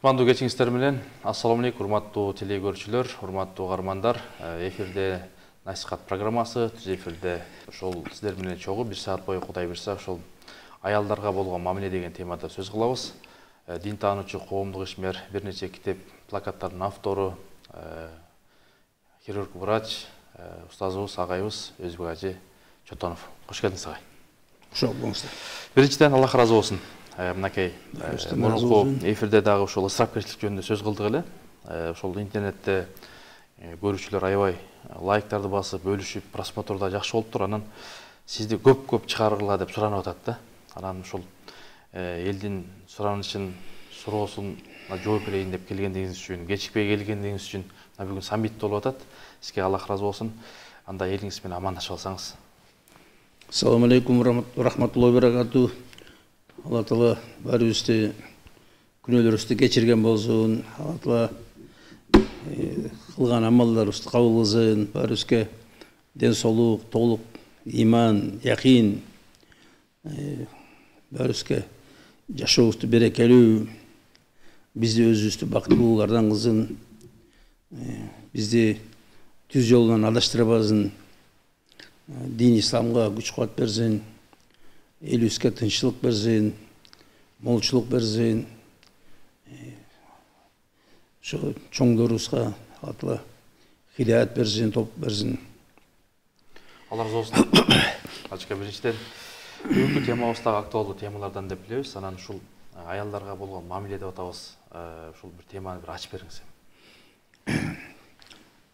Кутмандуу кечиңиздер менен. Ассаламу алейкум, урматтуу телекөрүүчүлөр, урматтуу угармандар. Эфирде насихат программасы, түз эфирде ошол сиздер менен чогуу 1 саат бою Кудай буйрса ошол аялдарга болгон мамиле деген темада сөз кылабыз. Дин таануучу, коомдук ишмер, бир нече китеп, плакаттардын автору, хирург врач, устазыбыз, агайыбыз Өзбек ажы Чотонов. Кош келдиңиз, агай. Кош болуңуздар. Биринчиден Аллах ыраазы болсун. Мынакей мурунку эфирде дагы ошол ысырапкерчилик жөнүндө сөз кылдык эле. Ошол интернетте көрүүчүлөр аябай лайктарды басып, бөлүшүп, просмотрда жакшы болуп тур. Анан сизди көп чыгаргыла деп суранып атат да. Анан ошол элдин суранышын, суроосуна жооп берейин деп келгендигиңиз үчүн, кечикпей келгендигиңиз үчүн бүгүн саммит болуп атат. Сизге Аллах ыраазы болсун. Анда элиңиз менен амандашып алсаңыз. Ассаламу алейкум рахматуллахи ва баракатух. Алла Таала баарыбызды күнөөлөрүбүздү кечирген болсун. Алла Таала кылган амалдарыбызды кабыл кылсын. Баарыбызга ден соолук, толук иман, якин, баарыбызга жашообузду берекелүү, бизди өзүбүздү бактылуу ардан кылсын. Бизди түз жолунан адаштырбасын. Дин исламга күч кубат берсин. Элибизге тынччылык берсин, молчулук берсин. Ошо чоңдорубузга Алла Таала хидаят берсин, топ берсин. Алла разы болсун. Ачка биринчиден бүгүнкү темабыз дагы актуалдуу темалардан деп билебиз. Анан ушул аялдарга болгон мамиле деп атабыз. Ушул бир теманы бир ачып бериңиз.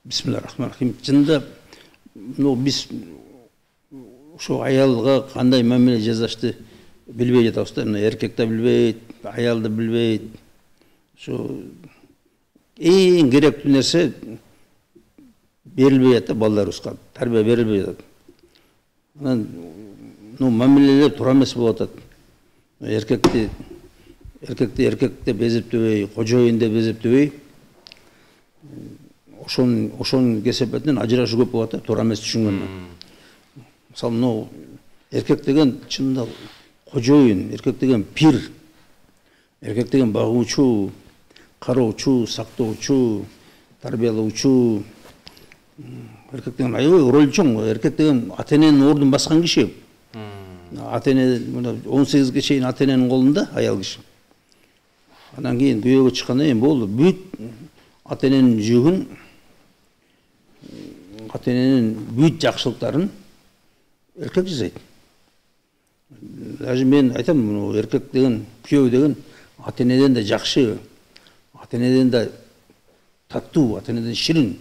Бисмиллахир-рахманир-рахим. Чынында биз ошо аялга кандай мамиле жасашты билбей жатабыз да. Эркек да билбейт, аял да билбейт. Ошо эң керектүү нерсе берилбей атат балдарыбызга, тарбия берилбей атат. Анан мамилелер туура эмес болуп атат. Эркекти эркек деп эсептебей, кожоюн деп эсептебей, ошонун кесепетинен ажырашуу көп болуп атат, туура эмес түшүнгөндөн. Мисалы, эркек деген чынында кожоюн, эркек деген пир, эркек деген багуучу, кароочу, сактоочу, тарбиялоочу. Эркек деген аябай роль чоң. Эркек деген ата-эненин ордун баскан киши. Ата-эне 18-ге чейин ата-эненин колунда аял киши. Анан кийин күйөөгө чыккандан кийин болду. Бүт ата-эненин жүгүн, ата-эненин бүт жакшылыктарын эркек жасайт. Даже мен айтам, эркек деген, күйөө деген ата-энеден да жакшы, ата-энеден да таттуу, ата-энеден ширин.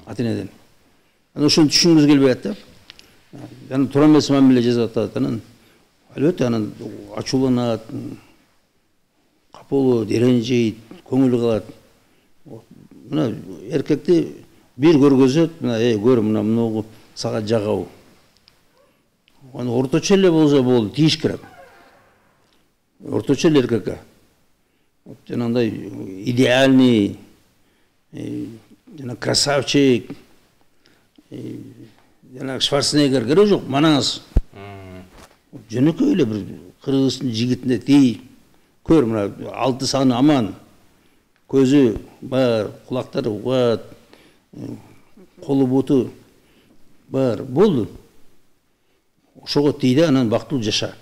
Ата-энеден. Анан ошону түшүнгүбүз келбей атат. Анан туура эмес мамиле жасап атат. Анан албетте анан ачууланат, капа болот, ренжийт, көңүлү калат. Мына эркекти бир көргөзөт, мына көр, мына сага жагабы. Аны орточо эле болсо болду, тийиш керек. Орточо эле эркекке. Жанагындай идеальный, жана красавчик, жана Шварценеггер керек жок, манас. Жөнөкөй эле бир кыргыздын жигитиндей тий. Көр, мына 6 саны аман. Көзү бар, кулактары угат, колу буту бар, болду. Ошого тийди, анан бактылуу жаша.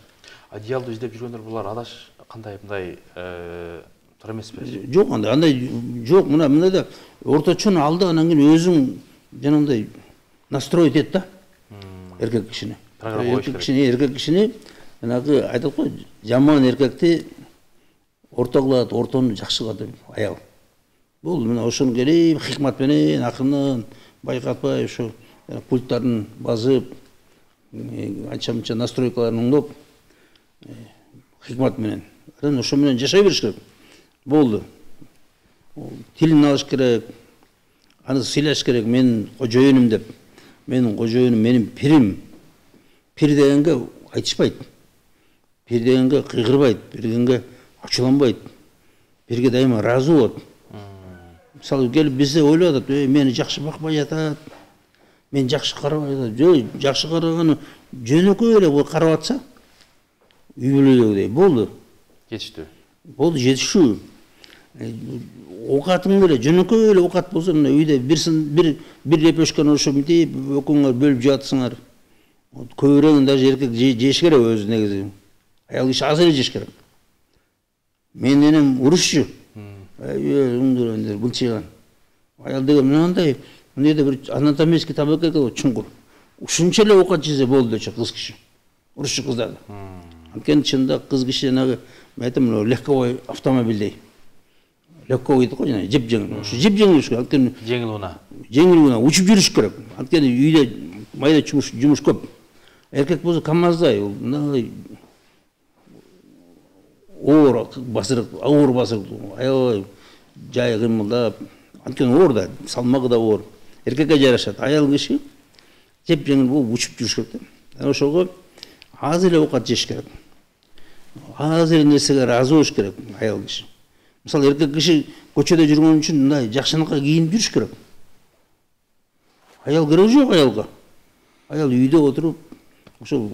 Адиялды издеп жүргөндөр булар адаш кандай мындай туура эмеспи? Жок, андай жок. Мына да орточону алды, анан кийин өзүң жанагындай настроить эт да. Эркек кишини. Эркек кишини жанагы айтат го, жаман эркекти орто кылат, ортону жакшы кылат аял. Бул мына ошону келип хикмат менен акырынан байкатпай ошо пульттарын басып, анча-мынча настройкаларын оңдоп, хикмат менен. Анан ошо менен жашай бериш керек. Болду. Тилин алыш керек, аны сыйлаш керек. Мен кожоюнум деп. Менин кожоюнум, менин пирим. Пир дегенге айтышпайт. Пир дегенге кыйгырбайт, пир дегенге ачууланбайт. Пирге дайыма ыраазы болот. Мисалы келип бизде ойлоп атат, мени жакшы бакпай жатат, мен жакшы карабай жатат. Жок, жакшы караганы жөнөкөй эле карап атса, үй бүлөдөгүдөй болду. Жетиштүү. Болду, жетишүү. Оокатың эле жөнөкөй эле оокат болсо мына үйдө бир лепешканы ошо мынтип экөөңөр бөлүп жаатсыңар. Көбүрөөгүн даже эркек жеш керек өзү негизи. Аял киши аз эле жеш керек. Менин энем урушчу. Өңдүрөндөр былчыган. Аял деген мынандай мындай бир анатомический табак экен чуңкур. Ушунча эле оокат жесе болду дечи кыз киши. Урушчу кыздарды. Анткени чында кыз киши жанагы мен айтам легковой автомобилдей. Легковой дейді ғой, жаңағы жеп-жеңіл. Ошо жеп-жеңіл жүрүш керек. Анткени жеңил унаа. Жеңіл унаа учуп жүрүш керек. Анткени үйдө майда жумуш көп. Эркек болсо КамАЗдай, мындай оор басырык, аябай жай кыймылдап. Анткени оор да, салмагы да оор. Эркекке жарашат. Аял киши жеп-жеңіл болуп учуп жүрүш керек да. Ошого аз эле оокат жеш керек. Аз эле нерсеге ыраазы болуш керек аял киши. Мисалы эркек киши көчөдө жүргөн үчүн мындай жакшынакай кийинип жүрүш керек. Аял кереги жок аялга. Аял үйдө отуруп, ошо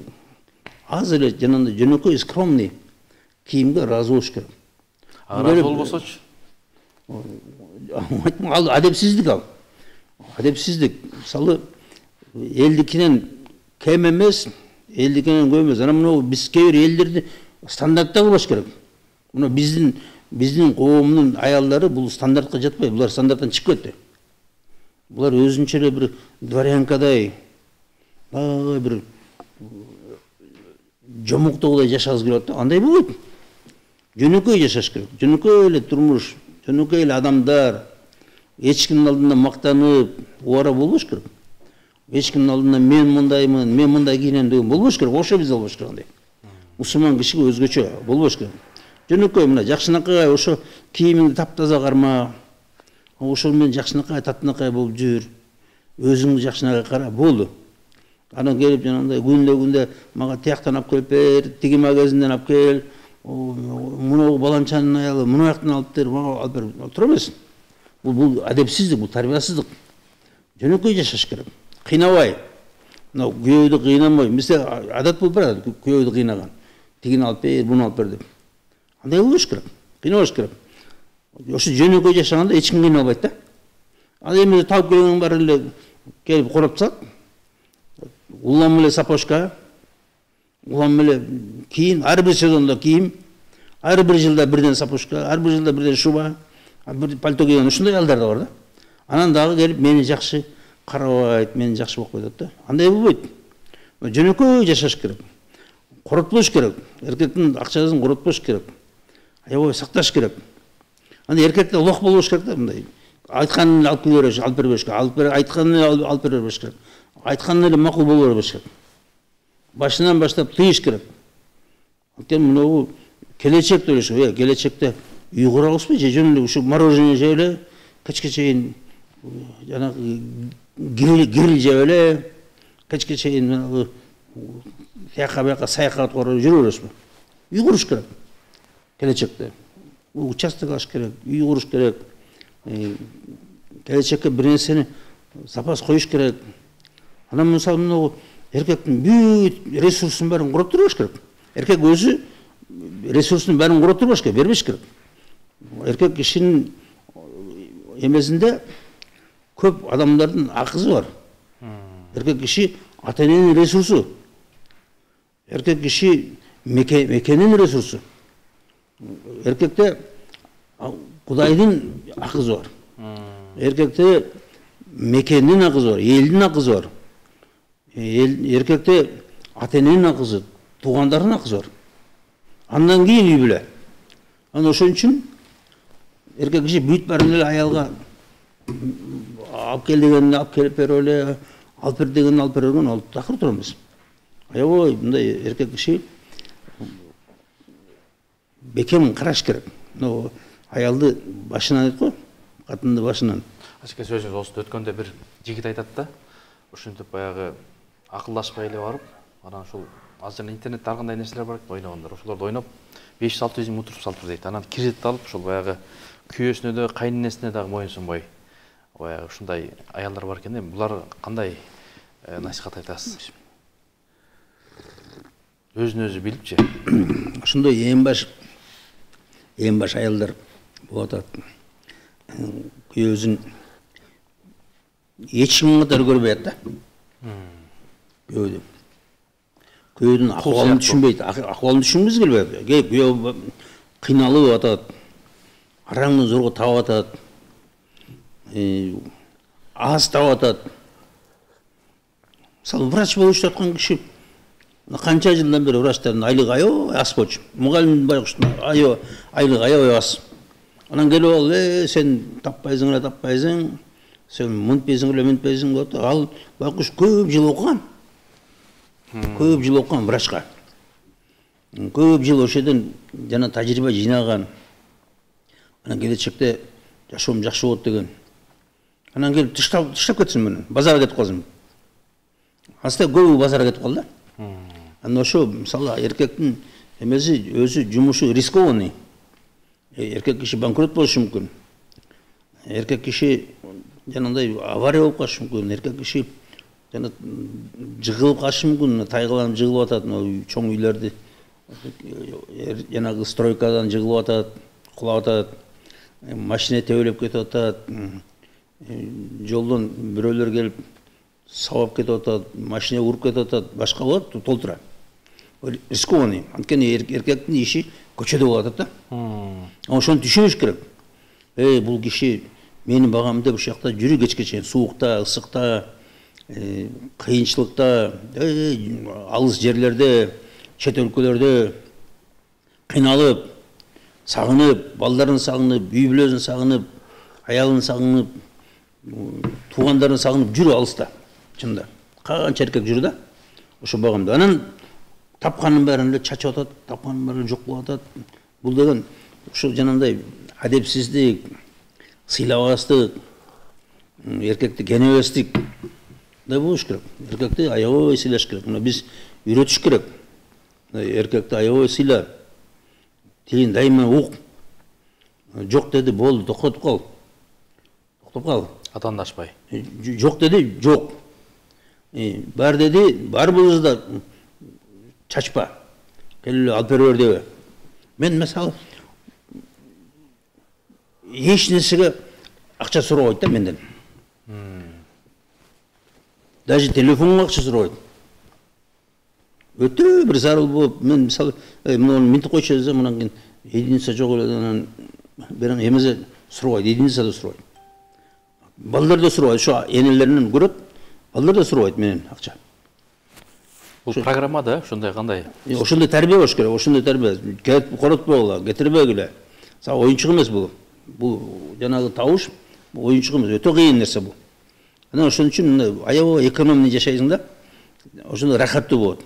аз эле жанагындай жөнөкөй скромный кийимге ыраазы болуш керек. Ыраазы болбосочу? Ал адепсиздик ал. Адепсиздик. Мисалы элдикинен кем эмес, элдикинен көп эмес. Анан мына биз кээ бир элдерди стандартта кылбаш керек. Мына биздин коомдун аялдары бул стандартка жатпайт, булар стандарттан чыгып кетти. Булар өзүнчө эле бир дворянкадай, бир жомуктогудай жашагысы келип атты. Андай болбойт. Жөнөкөй жашаш керек. Жөнөкөй эле турмуш, жөнөкөй эле адамдар. Эч кимдин алдында мактанып, убара болбош керек. Эч кимдин алдында мен мындаймын, мен мындай кийинем деген болбош керек. Ошо биз болбош керек андай. Мусулман кишиге өзгөчө болбош керек. Жөнөкөй мына жакшынакай ошо кийимиңди таптаза карма. Ошол менен жакшынакай татынакай болуп жүр. Өзүңдү жакшынакай кара болду. Анан келип жанагындай күндө мага тияктан алып келип бер, тиги магазинден алып кел. Муну баланчанын аялы муну жактан алып бер, мага алып бер. Тура эмес. Бул адепсиздик, бул тарбиясыздык. Жөнөкөй жашаш керек. Кыйнабай. Мына күйөөдү кыйнамай. Бизде адат болуп барат, күйөөдү кыйнаган. Тигини алып бер, буну алып бер деп. Андай болуш керек. Кыйнабаш керек. Ошо жөнөкөй жашаганда эч ким кыйналбайт да. Ал эми тауып келгениң баары эле келип коротсак, улам эле сапожка, улам эле кийим, ар бир сезондо кийим, ар бир жылда бирден сапожка, ар бир жылда бирден шуба, бир пальто кийген ушундай аялдар да бар да. Анан дагы келип мени жакшы карабайт, мени жакшы болуп коет да. Андай болбойт. Жөнөкөй жашаш керек. Коротпош керек. Эркектин акчасын коротпош керек. Аябай сакташ керек. Анда эркекте лох болбош керек да, мындай. Айтканын алып келбеш, алып бербеш керек. Айтканын алып бербеш керек. Айтканын эле макул боло бербеш керек. Башынан баштап тыйыш керек. Анткени мынабу келечек деп эле, келечекте үй курабызбы, же жөн эле ушу мороженое жеп эле, кечке чейин жанагы гриль жеп эле, кечке чейин тияка бияка саякат кылып жүрө бересизби? Үй куруш керек. Келечекте участок алыш керек, үй куруш керек. Келечекке бир нерсени запас коюш керек. Анан мисалы мына эркектин бүт ресурсун баарын куруп турбаш керек. Эркек өзү ресурсун баарын куруп турбаш керек, бербеш керек. Эркек кишинин эмесинде көп адамдардын акызы бар. Эркек киши ата эненин ресурсу. Эркек киши мекенин ресурсу. Эркекте Кудайдын акызы бар. Эркекте мекенин акызы бар, элдин акызы бар. Эркекте ата эненин акызы, туугандардын акызы бар. Андан кийин үй бүлө. Анан ошон үчүн эркек киши бүт баарын эле аялга алып кел дегенин алып келип берип эле, алып бер дегенин алып берип берген, ал такыр тура эмес. Аябай мындай эркек киши бекем караш керек. Мына аялды башынан дейт го, катынды башынан. Ачка сөзүңүз осунда өткөндө бир жигит айтат да, ушинтип баягы акылдашпай эле барып, анан ушул азыр интернетте ар кандай нерселер бар экен ойногондор, ошолорду ойноп 500-600 миң утуруп салыптыр дейт. Анан кредит алып, ушул баягы күйөөсүнө да, кайненесине дагы моюнсунбай, баягы ушундай аялдар бар экен. Булар кандай насихат айтасыз? Өзүн өзү билипчи. Ошондой эң баш аялдар болуп атат. Күйөөсүн эч ким катары көрбөй атат да. Күйөөдү. Күйөөдүн акыбалын түшүнбөйт. Акыбалын түшүнгүбүз келбейт. Күйөө кыйналып атат. Араңды зорго таап атат. Аз таап атат. Мисалы, врач болуп жаткан киши канча жылдан бери врачтардын айлыгы аябай аз болчу. Мугалим байкуштун айлыгы аябай аз. Анан келип алып, сен таппайсың эле таппайсың, сен мынтпайсың эле мынтпайсың деп атат. Ал байкуш көп жыл окуган. Көп жыл окуган врачка. Көп жыл ошол жерден жана тажрыйба жыйнаган. Анан келечекте жашоом жакшы болот деген. Анан келип тыштап кетсин мени, базарга кетип калсын. Аста көбү базарга кетип калды. Анан ошо мисалы эркектин эмеси өзү жумушу рискованный. Эркек киши банкрот болушу мүмкүн. Эркек киши жанагындай авария болуп калышы мүмкүн. Эркек киши жана жыгылып калышы мүмкүн. Тайгаланып жыгылып атат, чоң үйлөрдү жанагы стройкадан жыгылып атат, кулап атат. Машина тебелеп кетип атат. Жолдон бирөөлөр келип сабап кетип атат, машина уруп кетип атат, башка болот, толтура. Рискованный. Анткени эркектин иши көчөдө болуп атат да. Ошону түшүнүш керек. Бул киши менин багамда ушул жакта жүрү кечке чейин, суукта, ысыкта, кыйынчылыкта, алыс жерлерде, чет өлкөлөрдө кыйналып, сагынып, балдарын сагынып, үй бүлөсүн сагынып, аялын сагынып, туугандарын сагынып жүрү алыста. Чында. Канча эркек жүрү да. Ошо багамда. Анан тапканын баарын эле чачып атат, тапканын баарын жок кылып атат. Бул деген ошо жанагындай адепсиздик, сыйлабастык, эркекти кенебестик да болуш керек. Эркекти аябай сыйлаш керек. Мына биз үйрөтүш керек. Эркекти аябай сыйла. Тилин дайыма ук. Жок деди, болду, токтотуп кал. Токтоп кал. Атаандашпай. Жок деди, жок. Бар деди, бар болсо чачпа. Келип алып бере бер дебе. Мен мисалы эч нерсеге акча сурабайт да менден. Даже телефонго акча сурабайт. Өтө бир зарыл болуп, мен мисалы муну минтип койчу десем, анан кийин единица жок эле, анан берем эмесе сурабайт, единица да сурабайт. Балдар да сурабайт, ошо энелеринен көрөт, балдар да сурабайт менен акча. Бул программа да ошондой кандай? Ошондой тарбия болуш керек, ошондой тарбия. Келип коротпогула, кетирбегиле. Оюнчук эмес бул. Бул жанагы табыш, оюнчук эмес, өтө кыйын нерсе бул. Анан ошон үчүн аябай экономный жашайсың да, ошондой рахаттуу болот.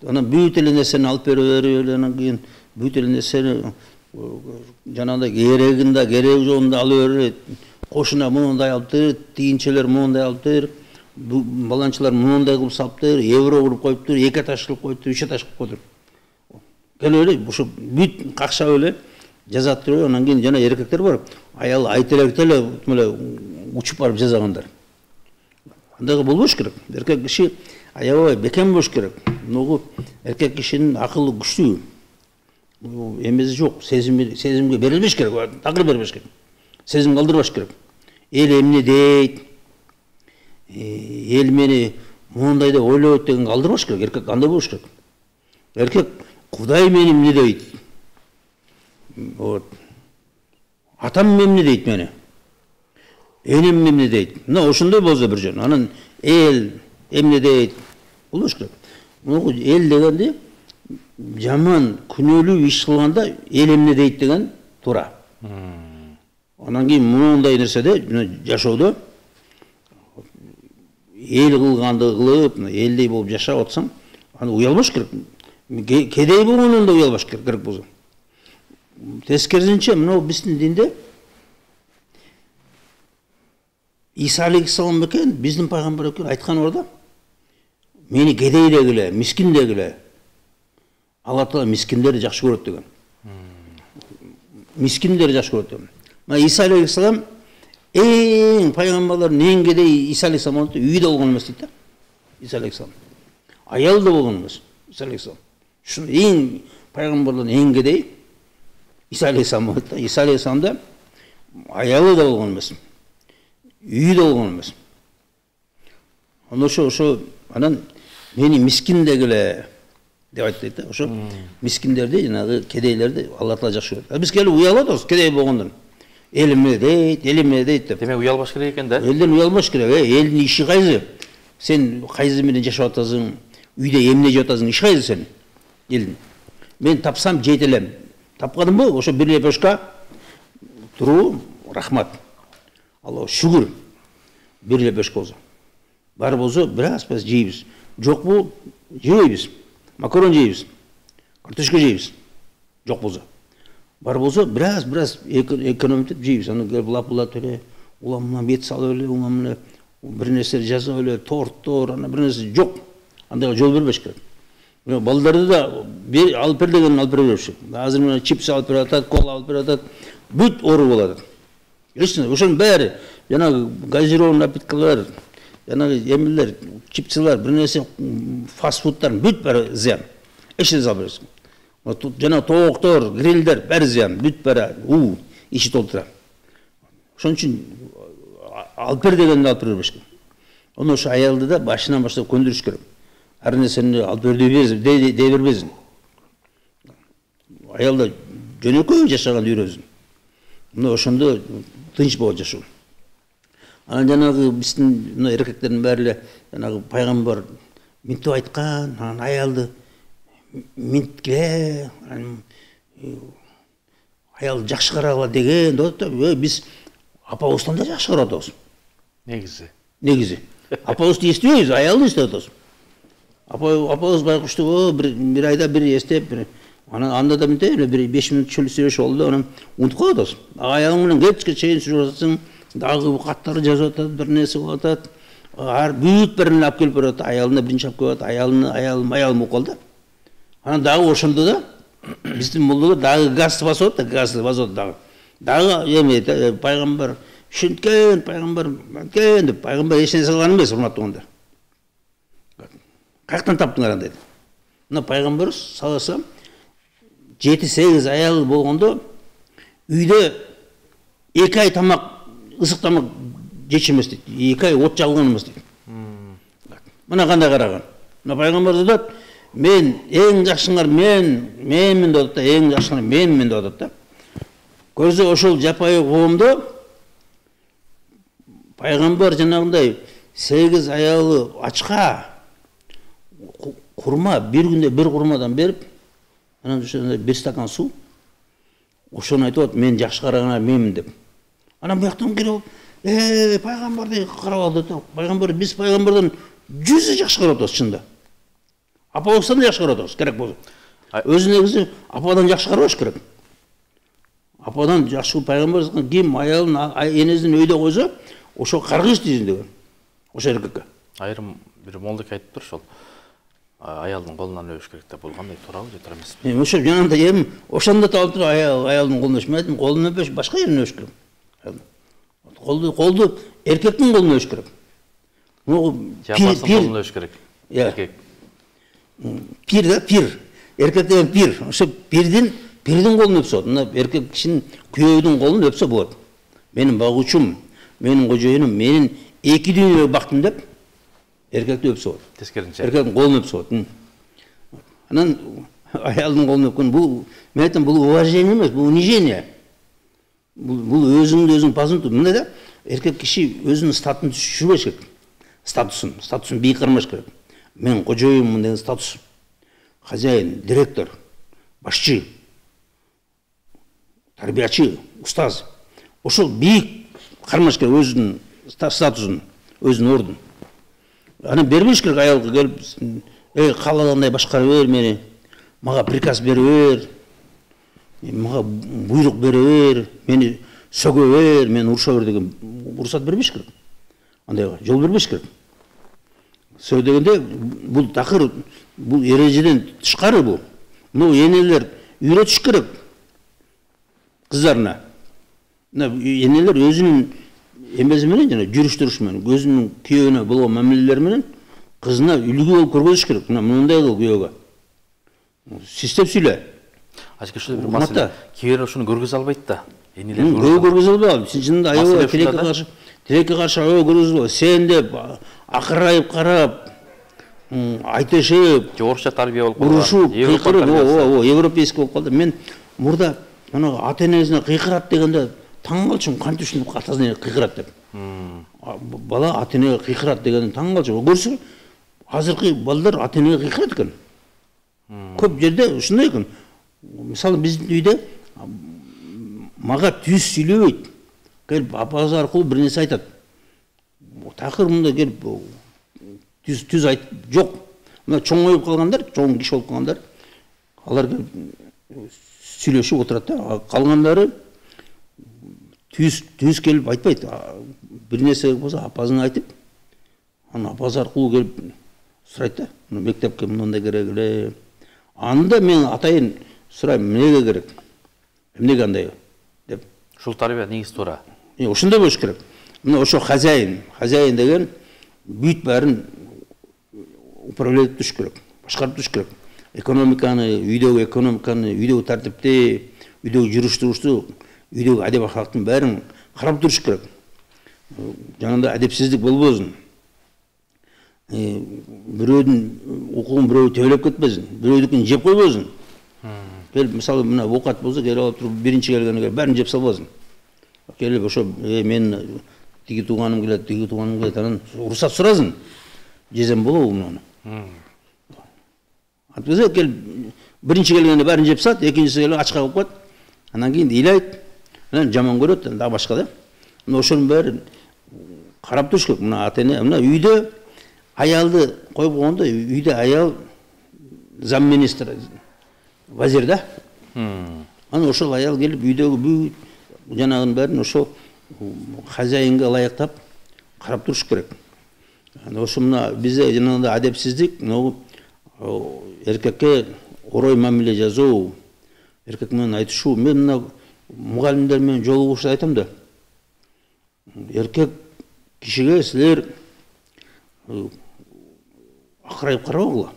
Анан бүт эле нерсени алып берип, анан кийин бүт эле нерсени жанагындай керегинде, кереги жогунда алып берип, кошуна мындай алыптыр, тигинчелер мындай алыптыр, баланчылар мындай кылып салыптыр, евро кылып коюптур, 2 этаж кылып коюптур, 3 этаж кылып коюптур. Келип эле ошо бүт какшап эле жазаттыр, анан кийин жана эркектер бар, аял айтелекте эле учуп барып жазагандар. Андай болбош керек. Эркек киши аябай бекем болуш керек. Ногу эркек кишинин акылы күчтүү. Эмеси жок, сезимге берилбеш керек, такыр бербеш керек. Сезим калтырбаш керек. Эл эмне дейт? Эл мени мондай деп ойлойт деген калтырбаш керек. Эркек андай болуш керек. Эркек Кудай мени эмне дейт? Вот. Атам эмне дейт мени? Энем эмне дейт? Мына ошондой болсо бир жөн. Анан эл эмне дейт? Болуш керек. Муну эл дегенде жаман күнөөлүү иш кылганда эл эмне дейт деген туура. Анан кийин мындай нерседе жашоодо эл кылганды кылып, элдей болуп жашап атсаң, аны уялбаш керек. Кедей болгондон да уялбаш керек болсо. Тескерисинче, мына биздин динде Иса алейхиссалам экен, биздин пайгамбар экен айткан бар да. Мени кедей дегиле, мискин дегиле. Алла Таала мискиндерди жакшы көрөт деген. Мискиндерди жакшы көрөт деген. Мына Иса алейхиссалам эң пайгамбарлардын эң кедей Иса алейхиссалам үйдө болгон эмес дейт да. Иса алейхиссалам. Аял да болгон эмес. Иса алейхиссалам. Ушун эң пайгамбарлардын эң кедей İsa Aleyhisselam var da. İsa Aleyhisselam'da ayalı da olgan emес. Үйü de olgan emес. Onda ошо анан мени мискин дегиле деп айтты да. Ошо мискиндерди, жанагы кедейлерди Алла Таала жакшы көрөт. Биз келип уялабыз кедей болгондон. Элиме дейт деп. Демек уялбаш керек экен да. Элден уялбаш керек. Элдин иши кайсы? Сен кайсы менен жашап атасың? Үйдө эмне жеп атасың? Иш кайсы сен? Элдин. Мен тапсам жейт элем. Тапканымбы? Ошо бир лепешка туруу рахмат. Аллага шүгүр. Бир лепешка болсо. Бар болсо бираз жейбиз. Жок бул жебейбиз. Макарон жейбиз. Картошка жейбиз. Жок болсо. Бар болсо бираз экономитеп жейбиз. Аны лап эле, уламына бет салып эле, уламына бир нерсе жазып эле, торттор, ана бир нерсе жок. Андайга жол бербеш керек. Балдарды да алып бер дегенин алып бере бериши. Азыр мына чипс алып берип атат, кола алып берип атат. Бүт ору болот. Ошонун баары жанагы газированный напиткалар, жанагы эмелер, чипсылар, бир нерсе фастфудтар бүт баары зыян. Эчине салып бересиң. Жана тооктор, грилдер баары зыян, бүт баары ичи толтура. Ошон үчүн алып бер дегенди алып бербеш керек. Оны ошо аялды да башынан баштап көндүрүш керек. Ар нерсени алып бер дей бербесин. Аялда жөнөкөй жашаган үйрөсүн. Мына ошондо тынч болуп жашоо. Анан жанагы биздин мына эркектердин баары эле жанагы пайгамбар минтип айткан, анан аялды минткиле, аялды жакшы карагыла деген деп атат. Биз апабыздан да жакшы карап атабыз. Негизи. Апабызды эстебейбиз, аялды эстеп атабыз. Апабыз байкушту бир айда бир эстеп, анда да минте бир 5 мүнөт сүйлөшүп болду, анан унутуп калып атабыз. Аялың менен кечке чейин сүйлөшүп атасың, дагы каттары жазып атат, бир нерсе кылып атат. Ар бүт бирин алып келип берет, аялына биринчи алып келип атат, аялым болуп калды. Анан дагы ошондо да биздин молдога дагы газ басып атат, дагы. Дагы эме пайгамбар ушинткен, пайгамбар деп пайгамбар эч нерсе кылган эмес, урматтагандар. Каяктан таптыңар андайды? Мына пайгамбарыбыз саллаллаху 7-8 аял болгондо үйдө 2 ай тамак, ысык тамак жечемес дейт. 2 ай от жагылган эмес дейт. Мына кандай караган. Мына пайгамбар айтат, мен эң жакшыңар менмин деп атат, эң жакшыңар менмин деп атат да. Көрсө ошол жапайы коомдо пайгамбар жанагындай 8 аялы ачка курма, бир күндө бир курмадан берип, анан ошондой бир стакан суу, ошону айтып, мен жакшы караганар менмин деп. Анан буяктан келип, пайгамбарды карап алды да. Пайгамбар, биз пайгамбардан 100 жакшы карап атабыз чында. Апабыздан жакшы карап атабыз, керек болсо. Өзү негизи ападан жакшы карабаш керек. Ападан жакшы пайгамбар ким аялын, энесин өйдө койсо, ошо каргыш дейсиң деген. Ошо эркекке. Айрым бир молдук айтыптыр ошол. Аялдын колунан өбүш керек деп болгондой туурабы же туура эмеспи? Ошо жанагында эми ошондо таап туруп аялдын колун өбүш. Мен колун өбүш, башка жерин өбүш керек. Колду эркектин колун өбүш керек. Апасынын колун өбүш керек. Эркек. Пир да, пир. Эркек деген пир. Ошо пирдин колун өпсө, мына эркек кишинин күйөөдүн колун өпсө болот. Менин багуучум, менин кожоюнум, менин эки дүйнө бактым деп эркекти өпсө болот. Тескеринче. Эркектин колун өпсө болот. Анан аялдын колун өпкөн бул, мен айтам, бул уважение эмес, бул унижение. Бул өзүңдү өзүң пазын туп. Мындай да, эркек киши өзүнүн статусун түшүрбөш керек. Статусун бийик кармаш керек. Мен кожоюммун деген статус. Хозяин, директор, башчы, тарбиячы, устаз. Ошол бийик кармаш керек өзүнүн статусун, өзүнүн ордун. Анан бербеш керек аялга келип, каалагандай башкара бер мени, мага приказ бере бер, мага буйрук бере бер, мени сөгө бер, мени уруша бер деген уруксат бербеш керек. Андайга жол бербеш керек. Сөз дегенде бул такыр, бул эрежеден тышкары бул. Мына энелер үйрөтүш керек кыздарына. Мына энелер өзүнүн эмеси менен жана жүрүш туруш менен, өзүнүн күйөөнө болгон мамилелери менен кызына үлгү болуп көргөзүш керек. Мына мындай кыл күйөөгө. Систеп сүйлө. Ачка ушул бир маселе. Кээ ушуну көргөзө албайт да. Энелер көргөзө албайт. Сен чынында аябай тилекке каршы аябай көргөзө албайт. Сен деп акырайып карап, айтышып, орусча тарбия болуп калган. Урушуп, кыйкырып, европейский болуп калды. Мен мурда ана ата-энесине кыйкырат дегенде таң калчумун, кантип ушинтип атасына кыйкырат деп. Бала ата-энеге кыйкырат дегенден таң калчумун. Көрсөң, азыркы балдар ата-энеге кыйкырат экен. Көп жерде ушундай экен. Мисалы биздин үйдө мага түз сүйлөбөйт. Келип апасы аркылуу бир нерсе айтат. Такыр мында келип түз айт жок. Мына чоң болуп калгандар, чоң киши болуп калгандар, алар келип сүйлөшүп отурат да. Калгандары түз келип айтпайт. Бир нерсе болсо апасына айтып, аны апасы аркылуу келип сурайт да. Мектепке мындай керек эле. Анда мен атайын сурайм, эмнеге керек? Эмнеге андай деп. Ушул тарбия негизи туура. Ошондой болуш керек. Мына ошо хозяин деген бүт бәрін управлять етуш керек, башкарып туруш керек. Экономиканы, үйдөгү тартипти, үйдөгү жүрүш-турушту, үйдөгү адеп акылактын бәрин карап туруш керек. Жанагындай адепсиздик болбосун. Бирөөдүн укугун бирөө төөлөп кетпесин, бирөөдүкүн жеп койбосун. Келип мисалы мына оокат болсо келип алып туруп биринчи келгенге бәрин жеп салбасын. Келип ошо мен тиги тууганым келет, анан уруксат сурасын. Жесем болобу муну? Атпаса келип биринчи келгенде бәрин жеп салат, экинчиси келип ачка болуп калат. Анан кийин ыйлайт, анан жаман көрөт, дагы башка да. Мына ошонун бәрин карап туруш керек. Мына ата-эне, мына үйдө аялды коюп койгондо, үйдө аял замминистр, вазир да. Анан ошол аял келип үйдөгү бүт жанагынын бәрин ошо хозяинге ылайыктап карап туруш керек. Ошо мына бизде жанагындай адепсиздик, эркекке орой мамиле жасоо, эркек менен айтышуу. Мен мына мугалимдер менен жолугушта айтам да. Эркек кишиге силер акырайып карабагыла.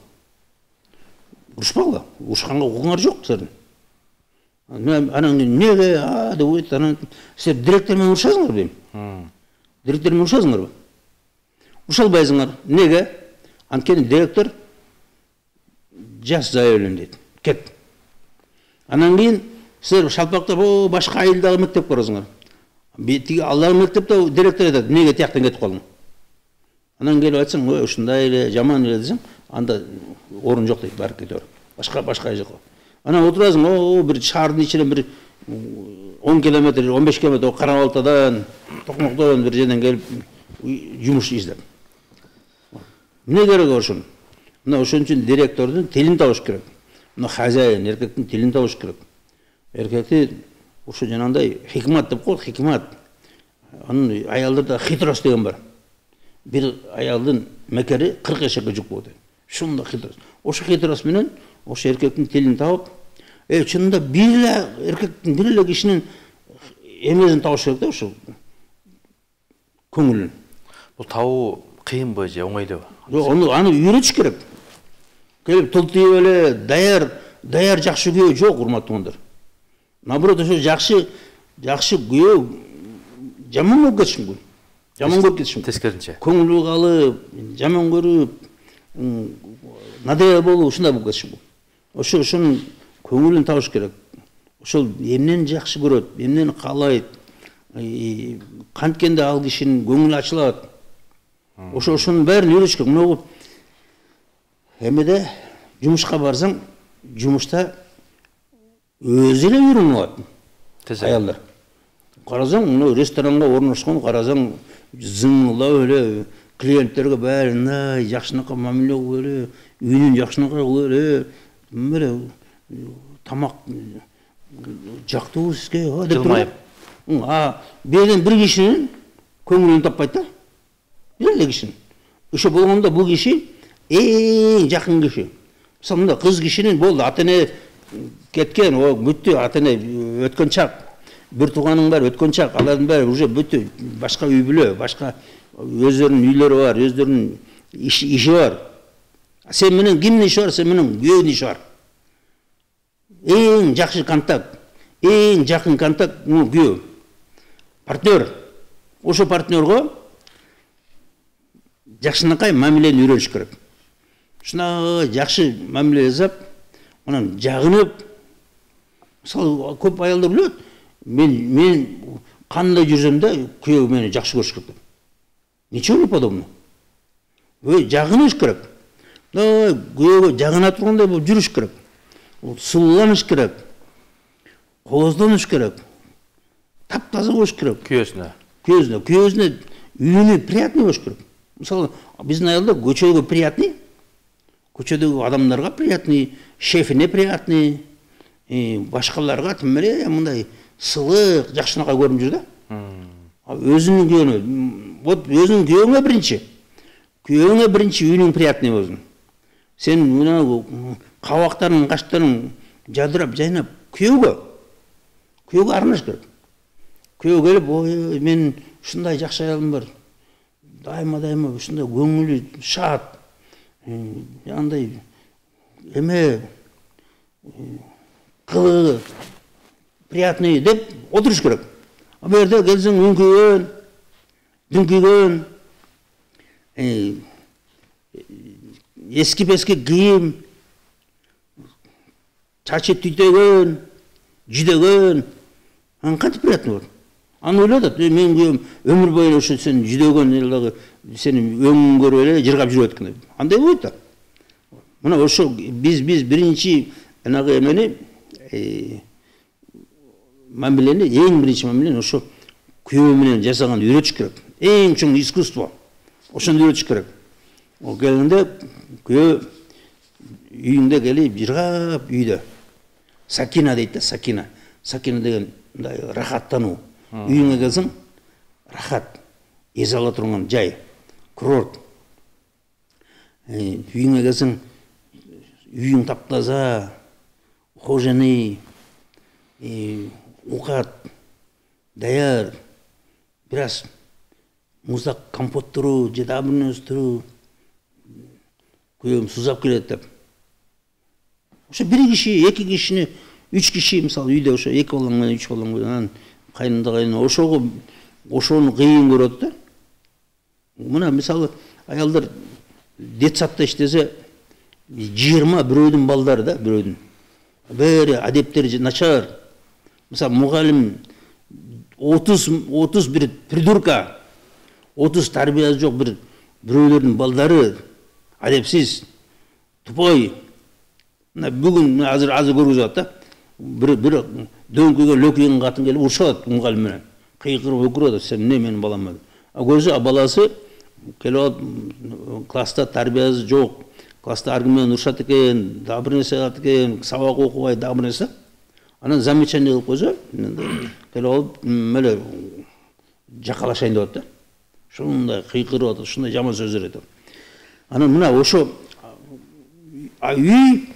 Урушпагыла. Урушканга укугуңар жок силердин. Анан неге деп ойт, анан силер директор менен урушасыңар дейм. Директор менен урушасыңарбы? Уруша албайсыңар. Неге? Анткени директор жас заявление дейт. Кет. Анан кийин силер шалпактап, башка айылдагы мектепке барасыңар. Бетиги алар мектепте директор айтат, неге тияктан кетип калдың? Анан келип айтсаң, ушундай эле, жаман эле десең, анда орун жок дейт, барып кетер. Башка жака. Анан отурасың, бир шаардын ичинен бир 10 километр, 15 километр Карабалтадан, Токмоктон бир жерден келип жумуш издеп. Эмне керек ошон? Мына ошон үчүн директордун тилин табыш керек. Мына хозяин, эркектин тилин табыш керек. Эркекти ошо жанагындай хикмат деп коет, хикмат. Анын аялдарда хитрос деген бар. Бир аялдын мекери 40 эшекке жүк болот. Ушундай хитрос. Ошо хитрос менен ошо эркектин тилин табып, чынында бир эле эркектин, бир эле кишинин эмесин табыш керек да, ошо көңүлүн. Бул табуу кыйынбы же оңойлобу? Аны үйрөтүш керек. Келип тултуйуп эле даяр жакшы күйөө жок, урматтуу туугандар. Наоборот, ошо жакшы күйөө жаман болуп кетиши мүмкүн. Жаман көрүп кетиши мүмкүн. Тескеринче. Көңүлү калып, жаман көрүп, надея болуп, ушундай болуп кетиши мүмкүн. Ошонун көңүлүн табыш керек. Ошол эмнени жакшы көрөт, эмнени каалайт, канткенде ал кишинин көңүлү ачылат. Ошонун бәрин үйрөтүш керек. Мына эмеде жумушка барсаң, жумушта өзү эле үйрөнүп алат. Аялдар. Карасаң, мына ресторанга орношкон, карасаң, зыңылдап эле клиенттерге бәрин жакшынакай мамиле кылып эле, үйүнүн жакшынакай кылып эле, мына тамак жактуу сизге деп турат. Берден бир кишинин көңүлүн таппайт да. Бир эле кишинин. Ошо болгондо бул киши эң жакын киши. Мисалы мында кыз кишинин болду, ата-эне кеткен, бүттү, ата-эне өткөн чак. Бир тууганың бар, өткөн чак, алардын баары уже бүттү, башка үй бүлө, башка өздөрүнүн үйлөрү бар, өздөрүнүн иши бар. Сен менен кимдин иши бар, сен менен күйөөдүн иши бар. Ең жақсы контакт, ең жақын контакт күйеу. Партнер. Ошо партнерға жақсынақай мәмілені үйреніш керек. Шына жақсы мәміле жасап, онан жағынып, мысалы көп аялдар біледі, мен қандай жүрсем де күйеу мені жақсы көріш керек. Ничего не подобно. Жағыныш керек. Күйеуге жағына тұрғандай болып жүріш керек. Сұлуланыш керек. Қоғызданыш керек. Тап-таза болыш керек. Күйеуісіне. Күйеуісіне үйіне приятный болыш керек. Мысалы, біздің аялдар көшеге приятный, көшедегі адамдарға приятный, шефіне приятный, башқаларға тіміре, мұндай сылық, жақшынақа көрініп жүр да. Өзінің күйеуіне, вот өзінің күйеуіңе бірінші. Күйеуіңе бірінші үйінің приятный болсын. Сен қабақтарың, қаштарың жадырап, жайнап, күйеуге арнаш керек. Күйеу келіп, ой, мен шындай жақсы аялым бар. Дайма шындай көңілі шат. Андай эме қылығы приятный деп отырыш керек. Бұл жерде келсең өңкейген, дүңкейген, ескі-пескі киім, чачы түйтеген, жүдеген, қанты приятный болады. Аны ойлады, мен күйем өмір бойы үшін сен жүдеген, сенің өңін көріп жырғап жүріп өткен. Андай болады да. Мына ошо біз бірінші эмени мамилени, ең бірінші мамилени ошо күйөө менен жасаган үйрөтүш керек. Эң чоң искусство. Ошону үйрөтүш керек. Ол келгенде күйөө үйүңдө келип жыргап үйдө. Сакина дейт да, сакина. Сакина деген мындай рахаттануу. Үйүңө келсең рахат, эс ала турган жай, курорт. Үйүңө келсең үйүң таптаза, ухоженный, уқат, даяр, біраз муздак компот туру, же дагы бир нерсе туру, күйөөм сузап келет деп. Ошо бир киши, эки кишини, үч киши, мисалы үйдө ошо эки балаң менен үч балаң менен кайнында кайнына ошону кыйын көрөт да. Мына мисалы аялдар детсадта иштесе 20 бирөөдүн балдары да, бирөөдүн. Бери адептери начар. Мисалы мугалим 30 бир придурка, 30 тарбиясы жок бирөөлөрдүн балдары адепсиз, тупой. Бүгүн азыр көргүзүп атат да. Бир дөңкөйгөн лөкөйгөн катын келип урушат мугалим менен. Кыйкырып өкүрөт, сен эмне менин балам менен. Көрсө баласы келип класста тарбиясы жок. Класста аргумен урушат экен, дагы бир нерсе кылат экен, сабак окубай дагы бир нерсе. Анан замечание кылып койсо, келип алып эле жакалашайын деп атат да. Ушундай кыйкырып атат, ушундай жаман сөздөр айтат. Анан мына ошо үй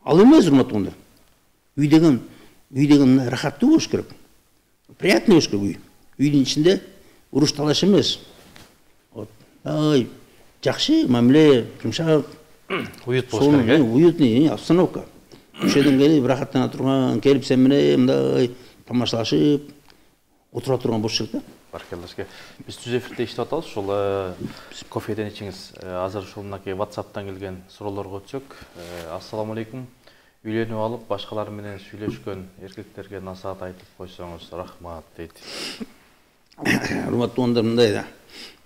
ал эмес, урматтуулар. Үй деген рахаттуу болуш керек. Приятный болуш керек үй. Үйдүн ичинде уруш талаш эмес. Вот. Ай, жакшы мамиле, жумшак, уют болуш керек, уютный обстановка. Ошол жерден келип рахаттана турган, келип сен менен мындай тамашалашып, отура турган болуш керек да. Баркаллашке. Биз түз эфирде иштеп атабыз. Ошол кофеден ичиңиз. Азыр ушул мынакей WhatsApp'тан келген суроолорго өтсөк. Ассаламу алейкум. Үйлөнүп алып, башкалар менен сүйлөшкөн эркектерге насаат айтып койсоңуз рахмат дейт. Урматтуулар, мындай да.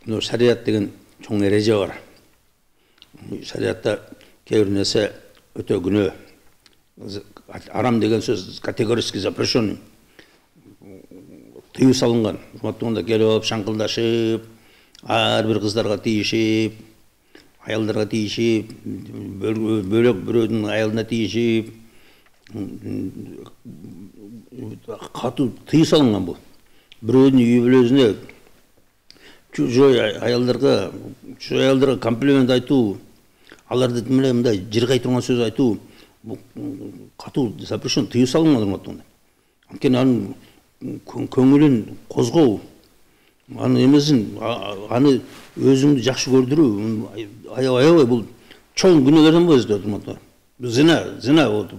Мына шариат деген чоң эреже бар. Шариатта кээ бир нерсе өтө күнөө. Арам деген сөз категорически запрещенный. Тыюу салынган. Урматтуулар келип алып шаңкылдашып, ар бир кыздарга тийишип, аялдарга тийишип, бөлөк бирөөнүн аялына тийишип, катуу тыюу салынган бул. Бирөөнүн үй бүлөсүнө чужой аялдарга комплимент айтуу, аларды мындай жыргай турган сөз айтуу, катуу запрещен, тыюу салынган урматтуулар. Анткени анын көңүлүн козгоо, аны эмесин, аны өзүңдү жакшы көрдүрүү, аябай бул чоң күнөөлөрдөн болот урматтуулар. Зина болот.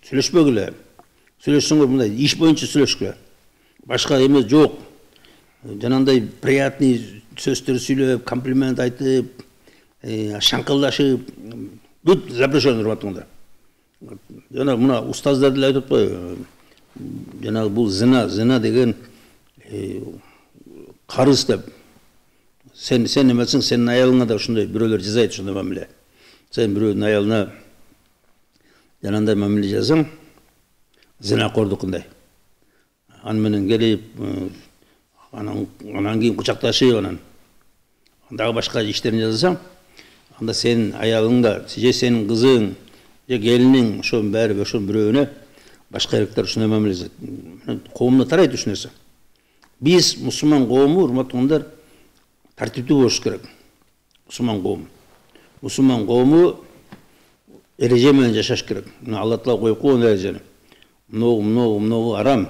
Сүйлөшпөгүлө. Сүйлөшсөңөр мындай иш боюнча сүйлөшкүлө. Башка эмес жок. Жанандай приятный сөздөр сүйлөп, комплимент айтып, шаңкылдашып, бүт запрещено урматтыңдар. Жана мына устаздар деле айтып атпайбы? Жана бул зина деген карыз деп. Sen emesin, senin ayalına da şunda birileri ceza et şunda mamile. Sen birinin ayalına yanında mamile cezan, zina kordukunday. Anmenin gelip, anan giyim kucaktaşı anan. Daha başka işlerini yazsam, anda senin ayalında, senin kızın, gelinin, şun beri ve şun birine başka erkekler şunda mamile cezan. Kovumda taray düşünürse. Biz Müslüman kovumu, hurmatlılar, тартиптүү болуш керек. Мусулман коому эреже менен жашаш керек. Алла Таала коюп койгон эрежени. Многу арам.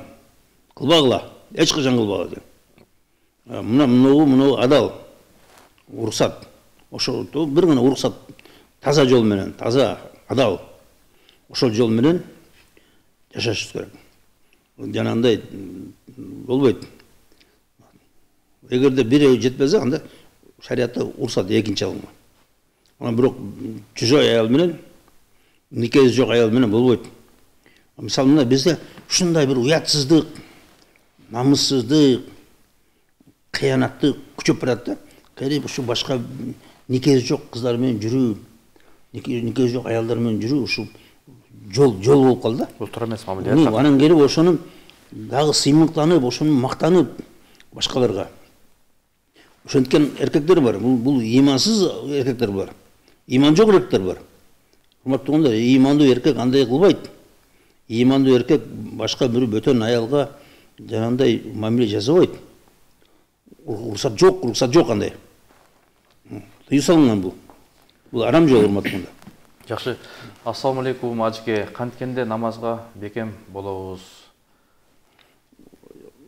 Кылбагыла, эч качан кылбагыла. Многу адал. Уруксат. Ошол бир гана уруксат таза жол менен, таза, адал. Ошол жол менен жашаш керек. Жанагындай болбойт. Эгерде бири жетпесе, анда шариатта уруксат экинчи алынма. Ана бирок жүзө аял менен, никеси жок аял менен болбойт. Мисалы мына бизде ушундай бир уятсыздык, намыссыздык, кыянаттык күчөп барат да. Кайрып ушу башка никеси жок кыздар менен жүрүү, никеси жок аялдар менен жүрүү ушу жол болуп калды. Бул туура эмес мамиле. Анан келип ошонун дагы сыймыктанып, ошонун мактанып башкаларга. Ошенткен эркектер бар. Бул имансыз эркектер бар. Иман жок эркектер бар. Урматтуулар, имандуу эркек андай кылбайт. Имандуу эркек башка бир бөтөн аялга жанандай мамиле жасабайт. Уруксат жок андай. Тыюу салынган бул. Бул арам жол, урматтуулар. Жакшы. Ассаламу алейкум ажыке. Канткенде намазга бекем болобуз.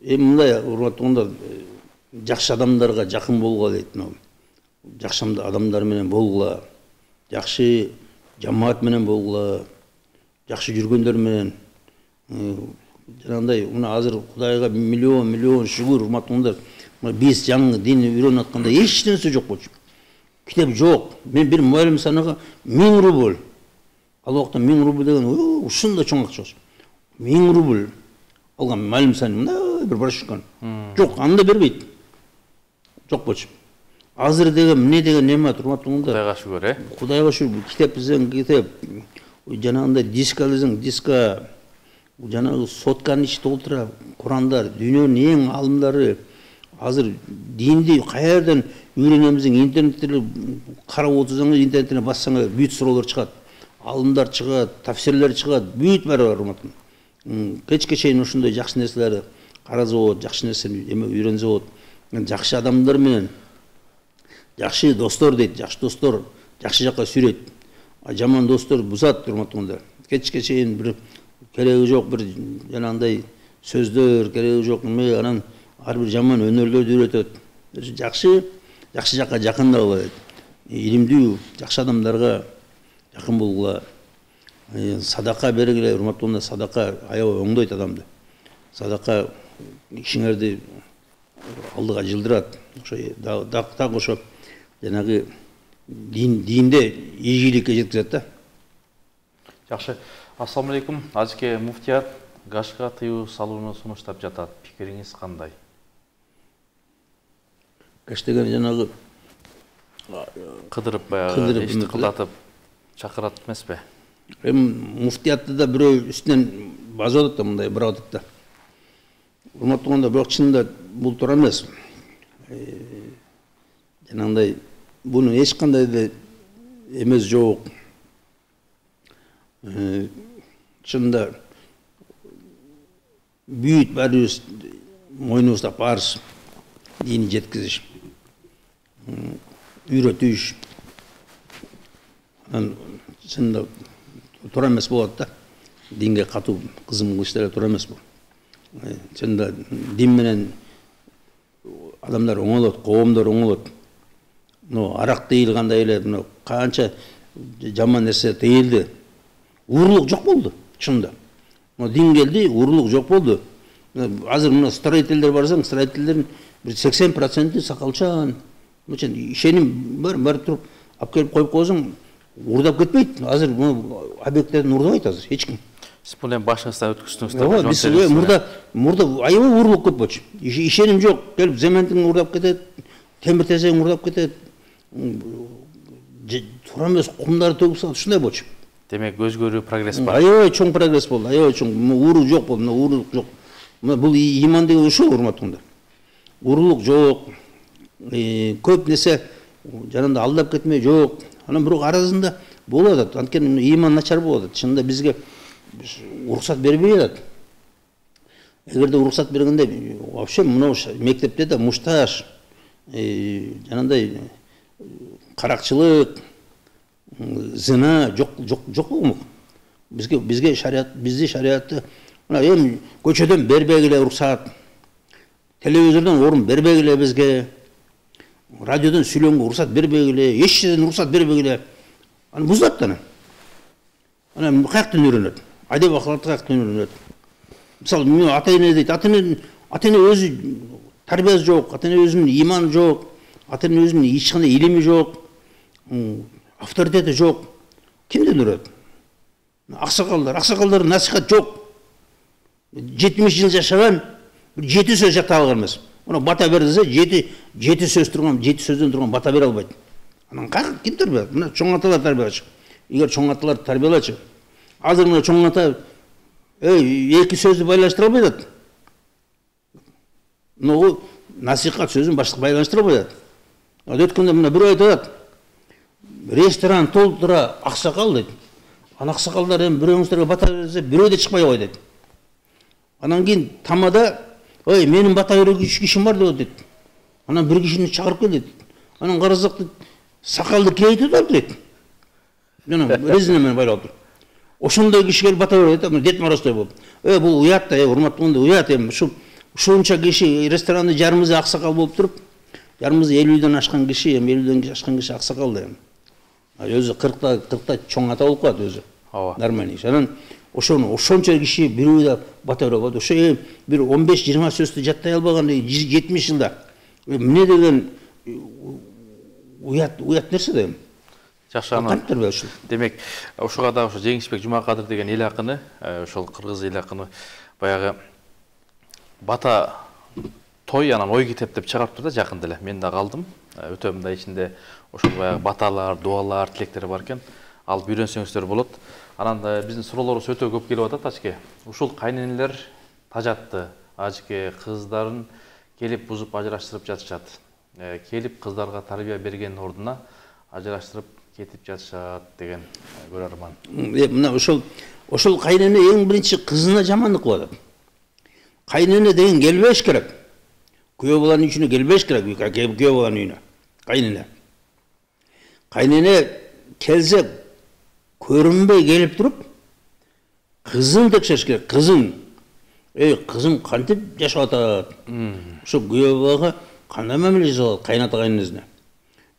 Мындай урматтуулар, жакшы адамдарга жакын болгула дейт. Жакшы адамдар менен болгула, жакшы жамаат менен болгула, жакшы жүргөндөр менен. Жанагындай мына азыр Кудайга миллион шүгүр, урматтуулар. Биз жаңы дин үйрөнүп атканда эч нерсе жок болчу. Китеп жок. Мен бир муалим санага 1000 рубль. Ал убакта 1000 рубль деген ушундай чоң акча. 1000 рубль алган муалим санага бир брошюрканы. Жок, анда бербейт. Жок болчу. Азыр деген эмне деген неме урматтуулар? Кудайга шүгүр, Кудайга шүгүр. Китеп бизен китеп. Жанагындай диска десең диска. Жанагы сотканын ичи толтура, Курандар, дүйнөнүн эң алымдары. Азыр динди каерден үйрөнөбүздүн интернетте карап отурсаңыз, интернетте бассаңыз бүт суроолор чыгат. Алымдар чыгат, тафсирлер чыгат, бүт баары бар урматтуулар. Кечке чейин ушундай жакшы нерселерди караса болот, жакшы нерсени үйрөнсө болот. Жакшы адамдар менен, жакшы достор дейт, жакшы достор жакшы жакка сүйрөйт. Жаман достор бузат, урматтуулар. Кечке чейин бир кереги жок бир жанагындай сөздөр, кереги жок эме, анан ар бир жаман өнөрлөрдү үйрөтөт. Жакшы жакка жакындагыла дейт. Илимдүү, жакшы адамдарга жакын болгула. Садака бергиле, урматтуулар, садака аябай оңдойт адамды. Садака ишиңерди алдыга жылдырат. Ошо так ошо жанагы динде ийгиликке жеткизет да. Жакшы. Ассаламу алейкум. Ажыке муфтият гашка тыюу салууну сунуштап жатат. Пикириңиз кандай? Гаш деген жанагы кыдырып баягы ишти кылдатып чакырат эмеспи? Муфтиятты да бирөө үстүнөн базып атат да, мындай бирок атат да. Урматтуулар, бирок чынында бул туура эмес. Жанагындай бунун эч кандай да эмес жок. Чынында бүт баарыбыз мойнубузда парыз дини жеткизиш, үйрөтүш. Чынында туура эмес болот да. Динге катуу кызым кылыш деле туура эмес бул. Чынында дин менен адамдар оңолот, коомдор оңолот. Арак тыйылгандай эле, канча жаман нерсе тыйылды. Уурулук жок болду. шынында. Дин келди, урлук жок болду. Азыр мына строительдер барсаң, строительдердин 80% сакалчан. Ишеним бар туруп, алып келип коюп койсоң, урдап кетпейт. Азыр объекттердин урдабайт азыр эч ким. Сиз муну башыңыздан өткүздүңүз. Биз мурда аябай урлук көп болчу. Ишеним жок. Келип зементин урдап кетет, темир тесегин урдап кетет. Туура эмес кумдарды төгүп салат, ушундай болчу. Демек өзгөрүү прогресс бар. Аябай чоң прогресс болду, аябай чоң. Ууру жок болду, уурулук жок. Бул иман деген ушул, урматтуулар. Уурулук жок. Көп нерсе жанында алдап кетмей жок. Анан бирок арасында болуп атат. Анткени иман начар болуп атат. Чынында бизге уруксат бербей атат. Эгерде уруксат бергенде вообще мына мектепте да мушташ, жанандай каракчылык, зина жок болмок. Бизге шариат, бизди шариатты мына эми көчөдөн бербегиле уруксат. Телевизордон орун бербегиле бизге. Радиодон сүйлөнгөнгө уруксат бербегиле, эч жерден уруксат бербегиле. Аны бузат да. Ана каяктан үйрөнөт? Адеп акылатты каяктан үйрөнөт? Мисалы, мен ата-эне дейт, ата-эне өзү тарбиясы жок, ата-эне өзүнүн иманы жок, ата-эне өзүнүн эч кандай илими жок, авторитети жок. Кимден үйрөнөт? Аксакалдар насихат жок. 70 жыл жашаган, 7 сөз жата алган эмес. Мына бата бер десе, 7 сөздөн турган бата бере албайт. Анан ким тарбиялайт? Мына чоң аталар тарбиялачы. Эгер чоң аталар тарбиялачы, азыр мына чоң ата 2 сөздү байланыштыра албайт. Мына насихат сөзүн башка байланыштыра албайт. Өткөндө мына бирөө айтат, ресторан толтура аксакал дейт. Ана аксакалдар эми бирөөңүздөргө бата берсе, бирөө да чыкпай койт дейт. Анан кийин тамада, менин бата берүүчү кишим бар дейт. Анан бир кишини чакырып кел дейт. Анан карасак сакалды кейтип алып дейт. Жана резина менен байлап тур. Ошондой киши келип бата берет, Дед Морозтой болуп. Бул уят да, урматтуулар, уят эми ушунча киши ресторанды жарымызы аксакал болуп туруп, жарымызы 50ден ашкан киши, эми 50ден ашкан киши аксакал да эми. Өзү 40та чоң ата болуп калат өзү. Ооба. Нормальный. Анан ошончо киши бирөө да бата бере албайт. Ошо бир 15-20 сөздү жаттай албаган 70 жылда. Эмне деген уят нерсе да эми. Жакшы, демек, ошого да ошо Жеңишбек Жумакадыр деген эл акыны, ошол кыргыз эл акыны баягы бата той анан ой китеп деп чыгарыптыр да жакында эле. Мен да калдым. Өтө мындай ичинде ошол баягы баталар, дуалар, тилектер бар экен. Алып үйрөнсөңүздөр болот. Анан биздин суроолорубуз өтө көп келип атат Ажке. Ушул кайненелер тажатты, Ажке кыздарын келип бузуп ажыраштырып жатышат. Келип кыздарга тарбия берген ордуна ажыраштырып кетип жатышат деген көрөрман. Мына ошол кайнене эң биринчи кызына жамандык кылып атат. Кайнене деген келбеш керек. Күйөө баланын үйүнө келбеш керек, күйөө баланын үйүнө. Кайнене келсе көрүнбөй келип туруп, кызын текшериш керек, кызын. Кызым кантип жашап атат? Ошо күйөө балага кандай мамиле жасалат кайната кайненесине?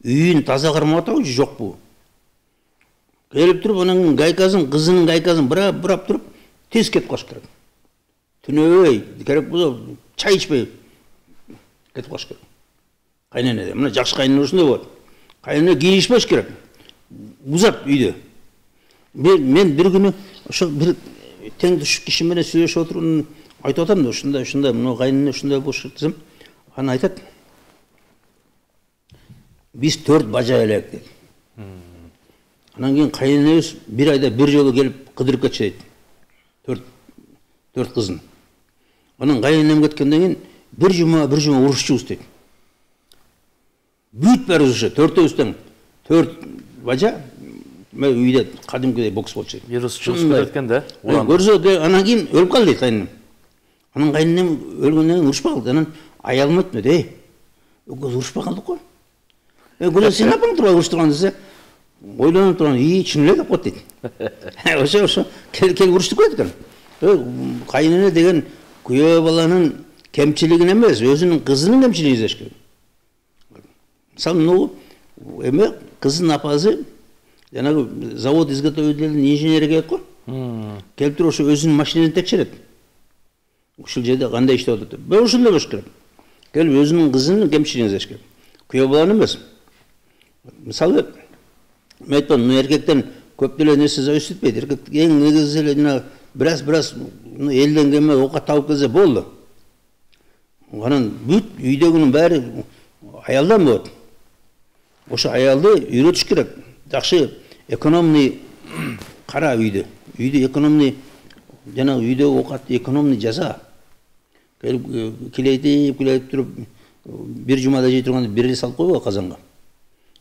Үйүн таза кармап атабы, жокпу? Келип туруп, анан гайкасын, кызынын гайкасын бурап туруп, тез кетип калыш керек. Түнөбөй, керек болсо чай ичпей кетип калыш керек. Кайнене, мына жакшы кайнене ушундай болот. Кайнене кийишпеш керек. Бузат үйдө. Мен бир күнү ошо бир тең туш киши менен сүйлөшүп отуруп айтып атам да, ушундай, мына кайнене ушундай болуш керек десем, аны айтат. Биз 4 бажа элек дейт. Анан кийин кайненебиз бир айда бир жолу келип кыдырып кетчү дейт. 4 кызын. Анан кайненем кеткенден кийин бир жума урушчубуз дейт. Бүт бәрі ошо 4-өбүздөн 4 бажа үйдө кадимкидей бокс болчу. Вирус чыгып кеткен да. Көрсө анан кийин өлүп калды дейт кайненем. Анан кайненем өлгөндөн кийин урушпай калды. Анан аялым айтты, өкөз урушпай калдык го. Гүлө сен апаң турбай уруштурган десе, ойлонуп турган, чын эле деп коет дейт. Ошо келип уруштуп кетет экен. Кайнене деген күйөө баланын кемчилигин эмес, өзүнүн кызынын кемчилигин издеш керек. Мисалы, эме кызынын апасы жанагы завод изготовительдин инженери келет го. келип туруп ошо өзүнүн машинасын текшерет. Ушул жерде кандай иштеп атат деп. Ошондой болуш керек. Келип өзүнүн кызынын кемчилигин издеш керек. Күйөө баланы эмес. Мисалы, мен айтпам, эркектен көп деле нерсе зависит этпейт. Эркек эң негизи эле жана бираз элден келме оокат табып келсе болду. Анан бүт үйдөгүнүн баары аялдан болот. Ошо аялды үйрөтүш керек. Жакшы экономный кара үйдө. Үйдө экономный жана үйдө оокат экономный жаза. Килейтип туруп бир жумада жей турганда бир эле салып койбо казанга.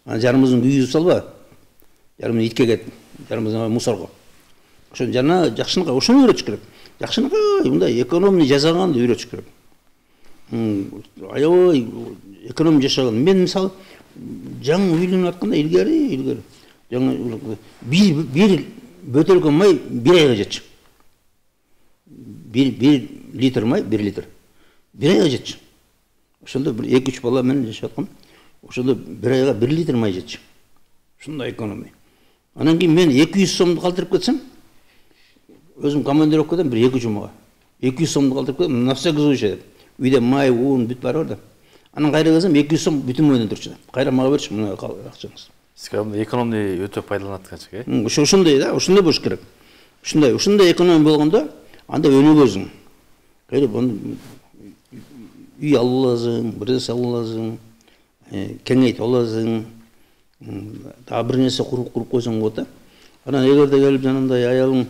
Анан жарымыбыздын күйүзүп салба. Жарымын итке кет, жарымыбыздын мусорго. Ошо жана жакшынакай ошону үйрөтүш керек. Жакшынакай мындай экономный жасаганды үйрөтүш керек. Аябай эконом жашаган. Мен мисалы жаңы үйлөнүп атканда илгери жаңы бир бөтөлкө май 1 айга жетчү. 1 литр май 1 литр. 1 айга жетчү. Ошондо бир 2-3 бала менен жашап аткам. Ошондо 1 айга 1 литр май жетчү. Ушундай экономия. Анан кийин мен 200 сомду калтырып кетсем, өзүм командировкадан бир 2 жумага 200 сомду калтырып кетсем, на всякий случай деп. Үйдө май, уун бүт баары бар да. Анан кайра келсем 200 сом бүтүн менен турчу да. Кайра мага берчи, мына акчаңыз. Сизге экономный өтө пайдаланат экен. Ошондой да, ошондой болуш керек. Ошондой экономия болгондо анда өнүгөсүң. Келип үй аласың, бир нерсе аласың, кеңейт аласың. Дагы бир нерсе куруп койсоң болот да. Анан эгерде келип жанагындай аялың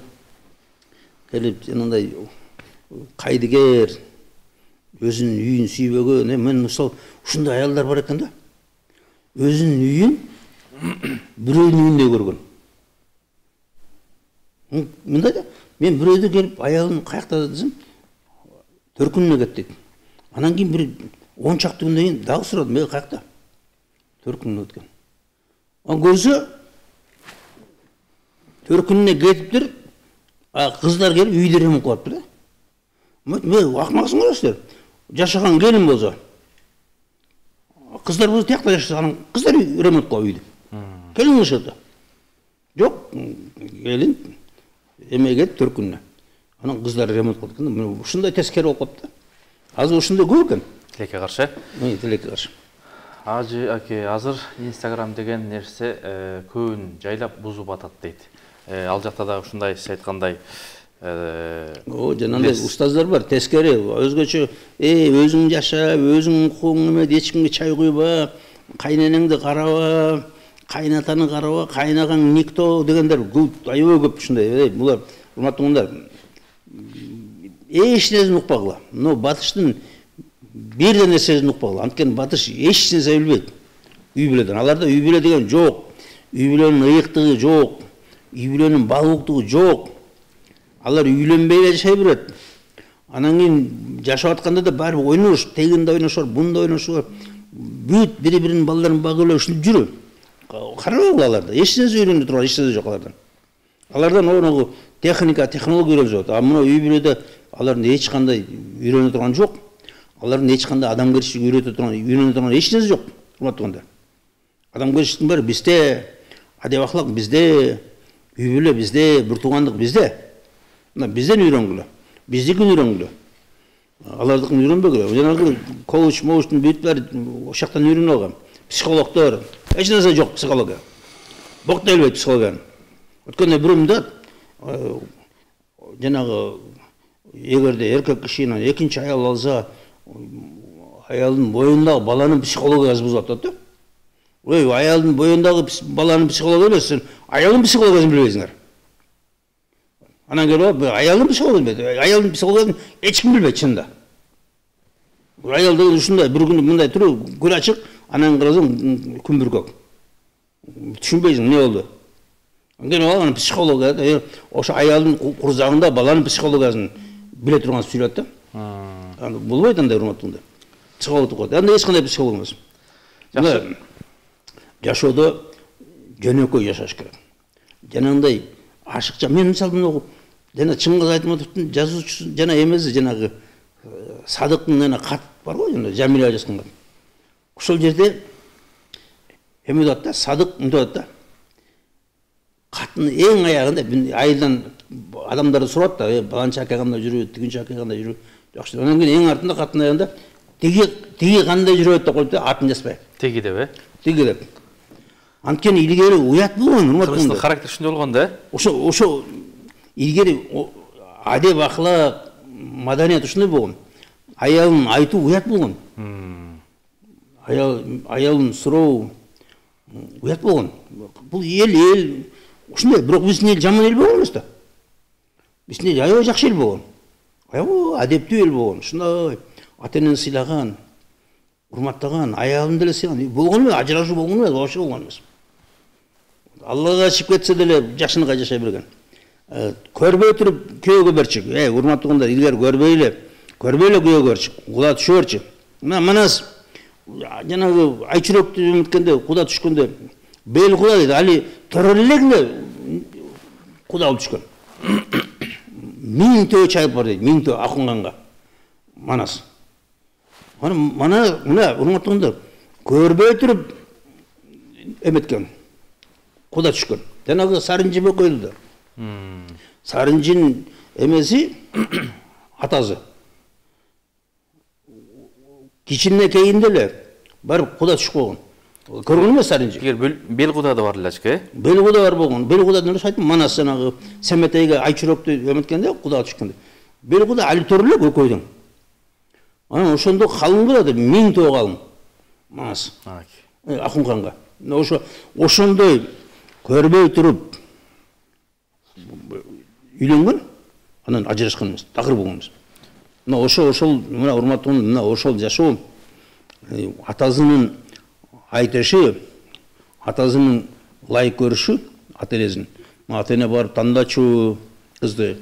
келип жанагындай кайдыгер өзүнүн үйүн сүйбөгөн, мен мисалы ушундай аялдар бар экен да. Өзүнүн үйүн бирөөнүн үйүндөй көргөн. Мындай да, мен бирөөдө келип аялым каякта десем, Төркүнүнө кет дейт. Анан кийин бир 10 чакты күндөн кийин дагы сурады, мен каякта? Төркүнүнө кеткен. Анан көрсө Төркүнүнө кетиптир, кыздар келип үйдө ремонт кылыптыр да. Мен акмаксың го силер. Жашаган келин болсо, кыздар болсо тиякта жашаса, анан кыздар ремонт кылат үйдү. Келин кылышат да. Жок, келин эмеге Төркүнүнө. Анан кыздар ремонт кылат экен. Ушундай тескери болуп калыптыр. Азыр ушундай көп экен. Тилекке каршы. Тилекке каршы. Ажы аке, азыр Instagram деген нерсе көбүн жайлап бузуп атат дейт. Ал жакта да ушундай сиз айткандай жанагындай устаздар бар, тескери, өзгөчө өзүң жаша, өзүң укуң эме, эч кимге чай куйба, кайненеңди караба, кайнатаны караба, кайнагаң никто дегендер аябай көп ушундай. Булар урматтуу кундар, эч нерсени укпагыла. Но батыштын бир да нерсесин укпагыла. Анткени батыш эч нерсе билбейт. Үй бүлөдөн. Аларда үй бүлө деген жок. Үй бүлөнүн ыйыктыгы жок. Үй бүлөнүн баалуулуктугу жок. Алар үйлөнбөй эле жашай берет. Анан кийин жашап атканда да баары ойнош, тегинде ойношор, бунда ойношор. Бүт бири-биринин балдарын багып эле ушинтип жүрүп. Карабагыла аларда. Эч нерсе үйрөнүп турган эч нерсе жок алардан. Алардан ону техника, технология үйрөнүп атат. Мына үй бүлөдө алардын эч кандай үйрөнө турган жок. Алардын эч кандай адамгерчилик үйрөнө турган эч нерсе жок. Урматтуугандар. Адамгерчиликтин баары бизде, адеп акылак бизде, үй бүлө бизде, бир туугандык бизде. Мына бизден үйрөнгүлө. Биздикин үйрөнгүлө. Алардыкын үйрөнбөгүлө. Жанагы коуч-моучтун бүт баары ошактан үйрөнүп алган. Психологдор, эч нерсе жок психология. Бок да билбейт психологияны. Өткөндө бирөөмдө жанагы эгерде эркек кишинен экинчи аял алса, аялдын боюндагы баланын психологиясы бузулат да. Аялдын боюндагы баланын психологиясы, аялдын психологиясын билбейсиңер. Анан келип аялдын психологиясын билбейт. Аялдын психологиясын эч ким билбейт чынында. Аял деген ушундай бир күн мындай туруп, күн ачык, анан карасаң күн бүркөк. Түшүнбөйсүң эмне болду. Анан психология, ошо аялдын курсагында баланын психологиясын биле турган сүйлөт да. Болбойт андай урматтуугундар. Психологдук коет. Анда эч кандай психолог эмес. Жакшы. Жашоодо жөнөкөй жашаш керек. Жанагындай ашыкча, мен мисалы мына жана чыңгыз айтматовдун жазуучусу жана эмеси жанагы Садыктын жана кат бар го, жана Жамиля жазган кат. Ошол жерде эме деп атат да, Садык мындай деп атат да. Қатын ең аяғында айылдан адамдарды сұрады да, баланча ака қандай жүреді, тігінші ака қандай жүреді. Жақсы. Онан кейін ең артында қатын аяғында теги қандай жүреді деп қойды, атын жазбай. Теги деп, Теги деп. Анткени илгери уят болгон, Кыргызстан характер ушундай болгон да. Ошо илгери адеп ахлак, маданият ушундай болгон. Аялын айтуу уят болгон. Аялын суроо уят болгон. Бул эл ушундай, бирок биздин эл жаман эл болгон эмес да. Биздин эл аябай жакшы эл болгон. Аябай адептүү эл болгон. Ушундай ата-энени сыйлаган, урматтаган, аялын деле сыйлаган болгон эмес, ажырашуу болгон эмес, вообще болгон эмес. Аллага чыгып кетсе деле жакшыныка жашай берген. Көрбөй туруп күйөөгө берчи. Урматтуугундар, илгери көрбөй эле күйөөгө берчи. Куда түшө берчи. Манас жанагы айчүрөктү үмүткенде, куда түшкөндө бел куда дейт. Али төрөлегинде куда болуп түшкөн. 1000 төө чайып бар дейт. 1000 төө Акунганга. Манас. Мына урматтуугундар, көрбөй туруп эметкен. Куда түшкөн. Жанагы Сарынжы Бөкөйдү. Сарынжын эмеси атасы. Кичине кейинде эле барып куда түшүп койгон. Көргөн эмес Сарынжы. Бел куда да бар элечки. Бел куда бар болгон. Бел куда деле айтып, Манас жанагы Семетейге айчүрөктү эметкенде куда түшкөндө. Бел куда али төрөлөк Бөкөйдүн. Анан ошондо калың кылады, 1000 төө калың. Манас. Акунганга. Ошондой көрбөй туруп үйлөнгөн, анан ажырашкан эмес, такыр болгон эмес. Мына урматтуугундар, мына ошол жашоо атасынын айтышы, атасынын лайык көрүшү, ата-энесин. Ата-эне барып тандачу кызды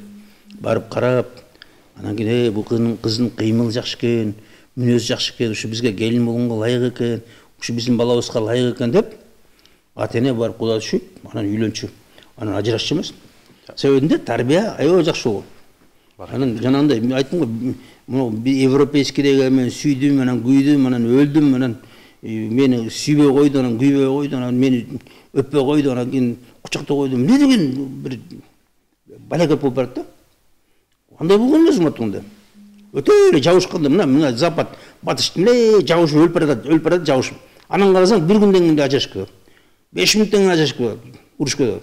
барып карап, анан кийин бул кыздын кыймылы жакшы экен, мүнөзү жакшы экен, ушу бизге келин болгонго ылайык экен, ушу биздин балабызга ылайык экен деп ата-эне барып куда түшүп, анан үйлөнчү, анан ажырашчу эмес. Себебинде тарбия аябай жакшы болгон. Анан жанагындай мен айттым го, мына европейскийдеги мен сүйдүм, анан күйдүм, анан өлдүм, анан мени сүйбөй койду, анан күйбөй койду, анан мени өппөй койду, анан кийин кучактай койду. Эмне деген бир балакет болуп барат да. Андай болгон эмес урматтуугундар. Өтө эле жабышканда, мына запад, батыштын эле жабышып өлүп барат жабышып. Анан карасаң бир күндөн кийин ажырашып кетет. 5 мүнөттөн кийин ажырашып кетет, урушуп кетет.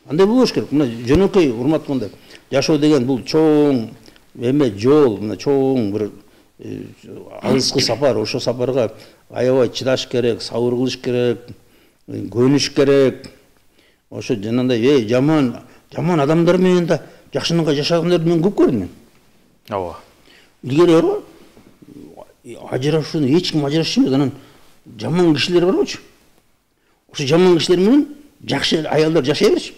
Андай болбош керек. Мына жөнөкөй урматтуугундар, жашоо деген бул чоң эме жол, мына чоң бир алыскы сапар. Ошо сапарга аябай чыдаш керек, сабыр кылыш керек, көнүш керек. Ошо жанагындай жаман адамдар менен да жакшынакай жашагандарды мен көп көрдүм. Ооба. Илгери бар. Ажырашууну эч ким ажырашчу эмес, анан жаман кишилер бар болчу. Ошо жаман кишилер менен жакшы аялдар жашай берчү.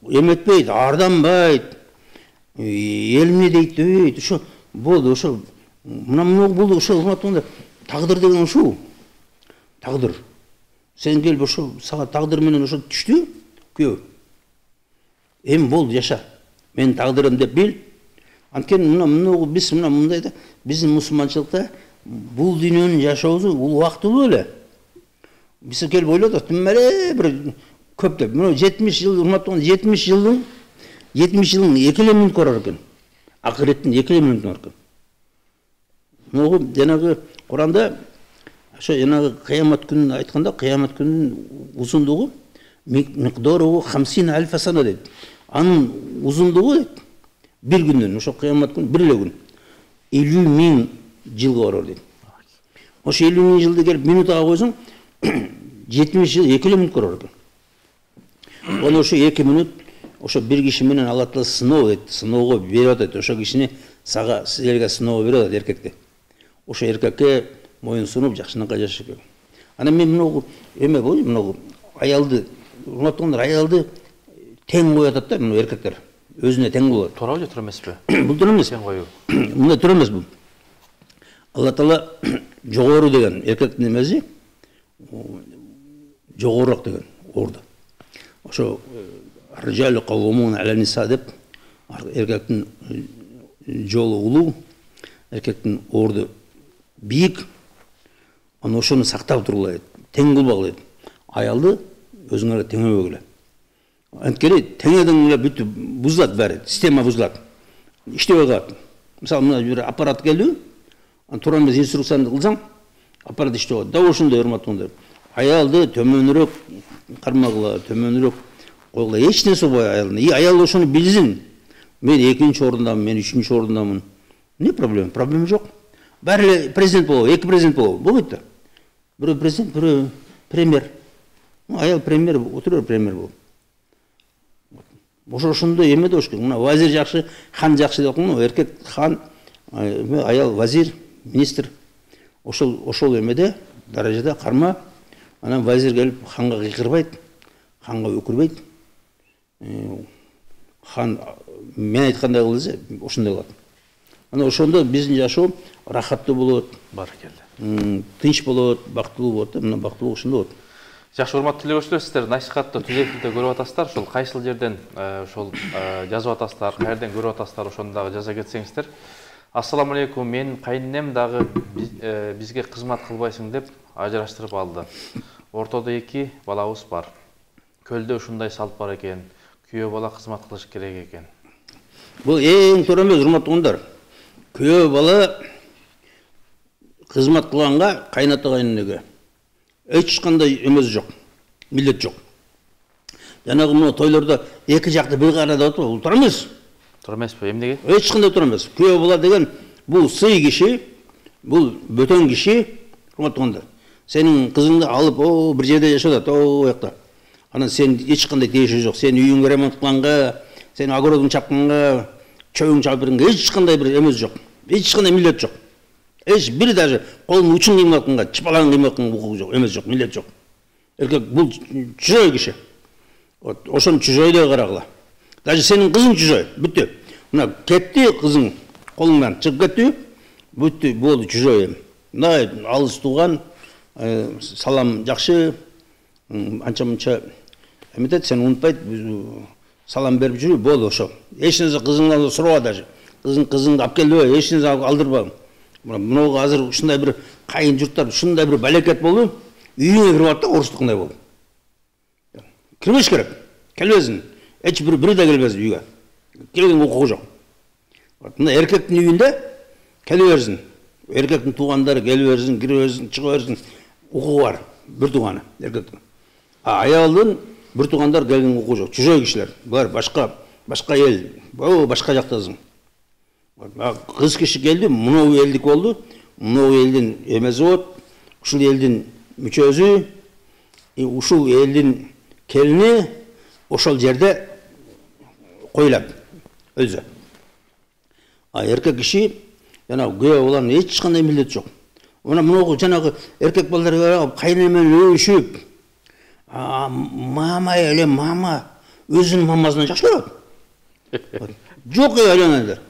Эметпейт, арданбайт, элине дейт, дөйт. Ошо болду, ошо мына болду, ошо урматтуугундар, тагдыр деген ушул. Тагдыр. Сен келип ошо сага тагдыр менен ошо түштү, күйөө. Эми болду, жаша. Мен тагдырым деп бил. Анткени мына биз мындай да, биздин мусулманчылыкта бул дүйнөнүн жашоосу убактылуу эле. Биз келип ойлодук, тиммеле бир көп деп. Мына 70 жыл урматтууган 70 жылдын 2 минут көрөр экен. Акыреттин 2 минут көрөр экен. Могу жанагы Куранда ошо жанагы кыямат күнүн айтканда, кыямат күнүнүн узундугу миqdoru 50,000 сана дейт. Анын узундугу дейт. Bir günden, ошо кыямат күн, bir эле күн. 50,000 жылга барар дейт. Ошо 50,000 жылды келип минутага койсоң, 70 жыл 2 минут көрөр экен. Оны ошо 2 минут, ошо bir киши менен Алла Таала сыноо дейт, сыноого берип атат. Ошо кишини силерге сыноо берип атат эркекте. Ошо эркекке моюн сунуп жакшынакай жашаш керек. Анан мен мына эме бул, мына аялды, урматтуугундар, аялды тең коюп атат да, мына эркектер. Өзүнө тең болот. Туурабы же туура эмеспи? Бул туура эмес. Тең коюу. Мындай туура эмес бул. Алла Таала жогору деген эркектин эмеси жогорураак деген орду. Ошо рижалу каввамуна аля ниса деп эркектин жолу улуу, эркектин орду бийик. Аны ошону сактап тургула дейт. Тең кылбагыла дейт. Аялды өзүңөр теңебегиле. Анткени теңедиң эле бүт бузулат баары, система бузулат. Иштебей калат. Мисалы мына бир аппарат келди, туура эмес инструкцияны кылсаң, аппарат иштеп калат. Дагы ошондой урматтуулар. Аялды төмөнүрөөк кармагыла, төмөнүрөөк койгула. Эч нерсе болбой аялына. И аял ошону билсин. Мен 2-нчи орундамын, мен 3-нчи орундамын. Не проблема? Проблема жок. Баары эле президент болобу, 2 президент болобу? Болбойт да. Бирөө президент, бирөө премьер. Аял премьер, отурur премьер болуп. Ошондой эме болуш керек. Мына вазир жакшы, хан жакшы деп атам, эркек хан, аял вазир, министр. Ошол эмеде даражада карма. Анан вазир келип ханга кыйкырбайт, ханга өкүрбөйт. Хан мен айткандай кыл десе, ошондой кылат. Ана ошондо биздин жашоо рахаттуу болот. Баракелде. Тынч болот, бактылуу болот. Мына бактылуу ошондо болот. Жакшы, урматтуу телекөрүүчүлөр, сиздер насихатты түзөтүлдө көрүп атасыздар. Ошол кайсыл жерден ошол жазып атасыздар, каерден көрүп атасыздар, ошону дагы жаза кетсеңиздер. Ассаламу алейкум, менин кайненем дагы бизге кызмат кылбайсың деп ажыраштырып алды. Ортодо 2 балабыз бар. Көлдө ушундай салт бар экен. Күйөө бала кызмат кылыш керек экен. Бул эң туура эмес, урматтуулар. Күйөө бала кызмат кылганга кайната кайненеге эч кандай эмес жок, милдет жок. Жанагы мына тойлордо эки жакты бир карада отуруп, бул туура эмес. Туура эмеспи? Эмнеге? Эч кандай туура эмес. Күйөө бала деген бул сый киши, бул бөтөн киши, урматтуулар. Сенин кызыңды алып, бир жерде жашап атат, оякта. Анан сен эч кандай тиеши жок. Сен үйүңгө ремонт кылганга, сен огородун чапканга, чөйүң чалып бергенге эч кандай бир эмес жок. Эч кандай милдет жок. Эч бир даже колун учун кыймай атканга, чыпалаңын кыймай атканга укугу жок, эмес жок, милдет жок. Эркек бул чужой киши. Ошону чужойдой карагыла. Даже сенин кызың чужой, бүттү. Мына кетти кызың колуңдан чыгып кетти, бүттү, болду чужой. Мына алыс тууган, салам жакшы, анча-мынча эметет, сен унутпайт, салам берип жүрүү, болду ошо. Эч нерсе кызыңдан сураба даже. Кызыңды алып келбей, эч нерсе алдырба. Мынауга азыр ушундай бир кайын журттар, ушундай бир балекет болду, үйүңө кирип атты, орустукундай болду. Кирбеш керек, келбесин. Эч бири да келбесин үйгө. Келген укугу жок. Мына эркектин үйүндө келе берсин. Эркектин туугандары келе берсин, кире берсин, чыга берсин. Укугу бар, бир тууганы эркектин. Аялдын бир туугандар келген укугу жок. Чужой кишилер. Булар башка эл, башка жактасың. Кыз киши келди, мынау элдик болду. Мынау элдин эмеси болот. Ушул элдин мүчөсү, ушул элдин келини ошол жерде коюлат, өзү. Эркек киши жана күйөө баланын эч кандай милдети жок. Мынау жанагы эркек балдар кайнене менен өбүшүп, мама эле мама өзүнүн мамасынан жакшы көрөт. Жок айланаңдар.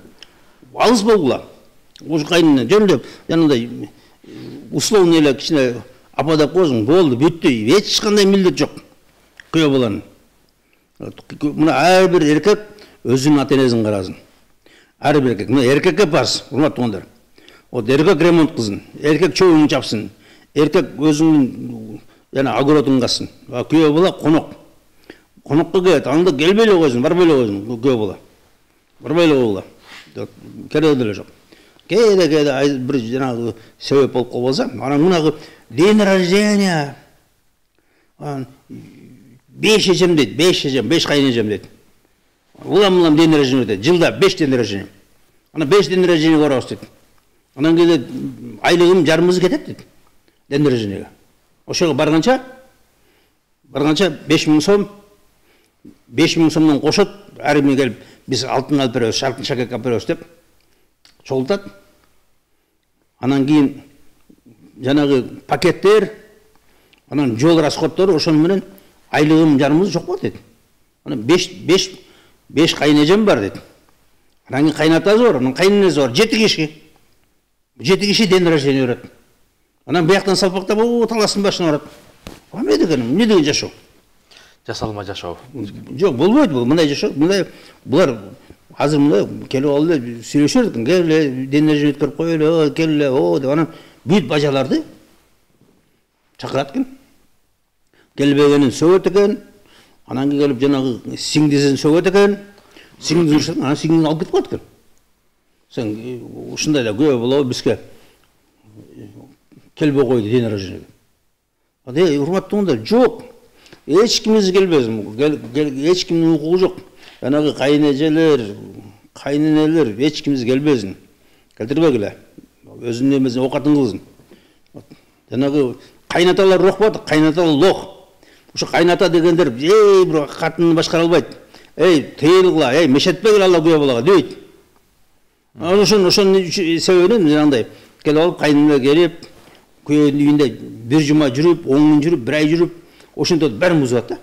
Алыс болгула. Ушу кайнене жөндөп, жанагындай условный эле кичине апа деп коесуң, болду, бүттү. Эч кандай милдет жок. Күйөө баланын. Мына ар бир эркек өзүнүн ата-энесин карасын. Ар бир эркек, мына эркекке парз, урматтуулар. Эркек ремонт кылсын, эркек чөйүн чапсын, эркек өзүнүн жана огородун касын. Күйөө бала конок. Конокко келет, анда келбей эле койсун, барбай эле койсун, күйөө бала. Барбай эле койгула. Керек деле жок. Кээде бир жанагы себеп болуп калса, анан мынагы день рождения 5 жежем дейт, 5 жежем, 5 кайнежем дейт. Улам день рождения дейт, жылда 5 день рождения. Ана 5 день рождения барабыз дейт. Анан кээде айлыгым жарымыбыз кетет дейт. День рождениеге. Ошого барганча 5000 сом, 5000 сомдон кошот, ар бирине келип биз алтын алып беребиз, шаркын шакек алып беребиз деп чогултат. Анан кийин жанагы пакеттер, анан жол расходтору ошону менен айлыгым жарымыбыз жок болот дейт. Анан 5 кайнежем бар дейт. Анан кийин кайнатасы бар, анан кайненеси бар, 7 киши. 7 киши день рождения берет. Анан бияктан салпактап, таластын башына барат. Эмне деген жашоо? Жасалма жашоо. Жок, болбойт бул, мындай жашоо. Булар азыр мындай келип алып эле сүйлөшөр экен. Келе, день рождения өткөрүп коелу, келе, деп анан бүт бажаларды чакырат экен. келбегенин сөгөт экен. Анан келип жанагы сиңдисин сөгөт экен. Сиңдисин анан сиңдисин алып кетип коет экен. Сен ушундай эле күбө болобу бизге келбей койду ден рождение. Ade урматтууңдар жок. Эч кимиз келбесин. Эч кимдин укугу жок. Жанагы кайнэжелер, кайненелер эч кимиз келбесин. Келтирбегиле. Өзүнүн эмесин оокатын кылсын. Жанагы кайнаталар рох болот, кайнаталар лох. Ошо кайната дегендер, бир катынды башкара албайт. Тыйыл кыла, мешетпегиле Алла күбө болага дейт. Ошонун себебинен жанагындай келип алып кайнына келип, күйөөнүн үйүндө бир жума жүрүп, 10 күн жүрүп, бир ай жүрүп, ошентип бәрин бузат да.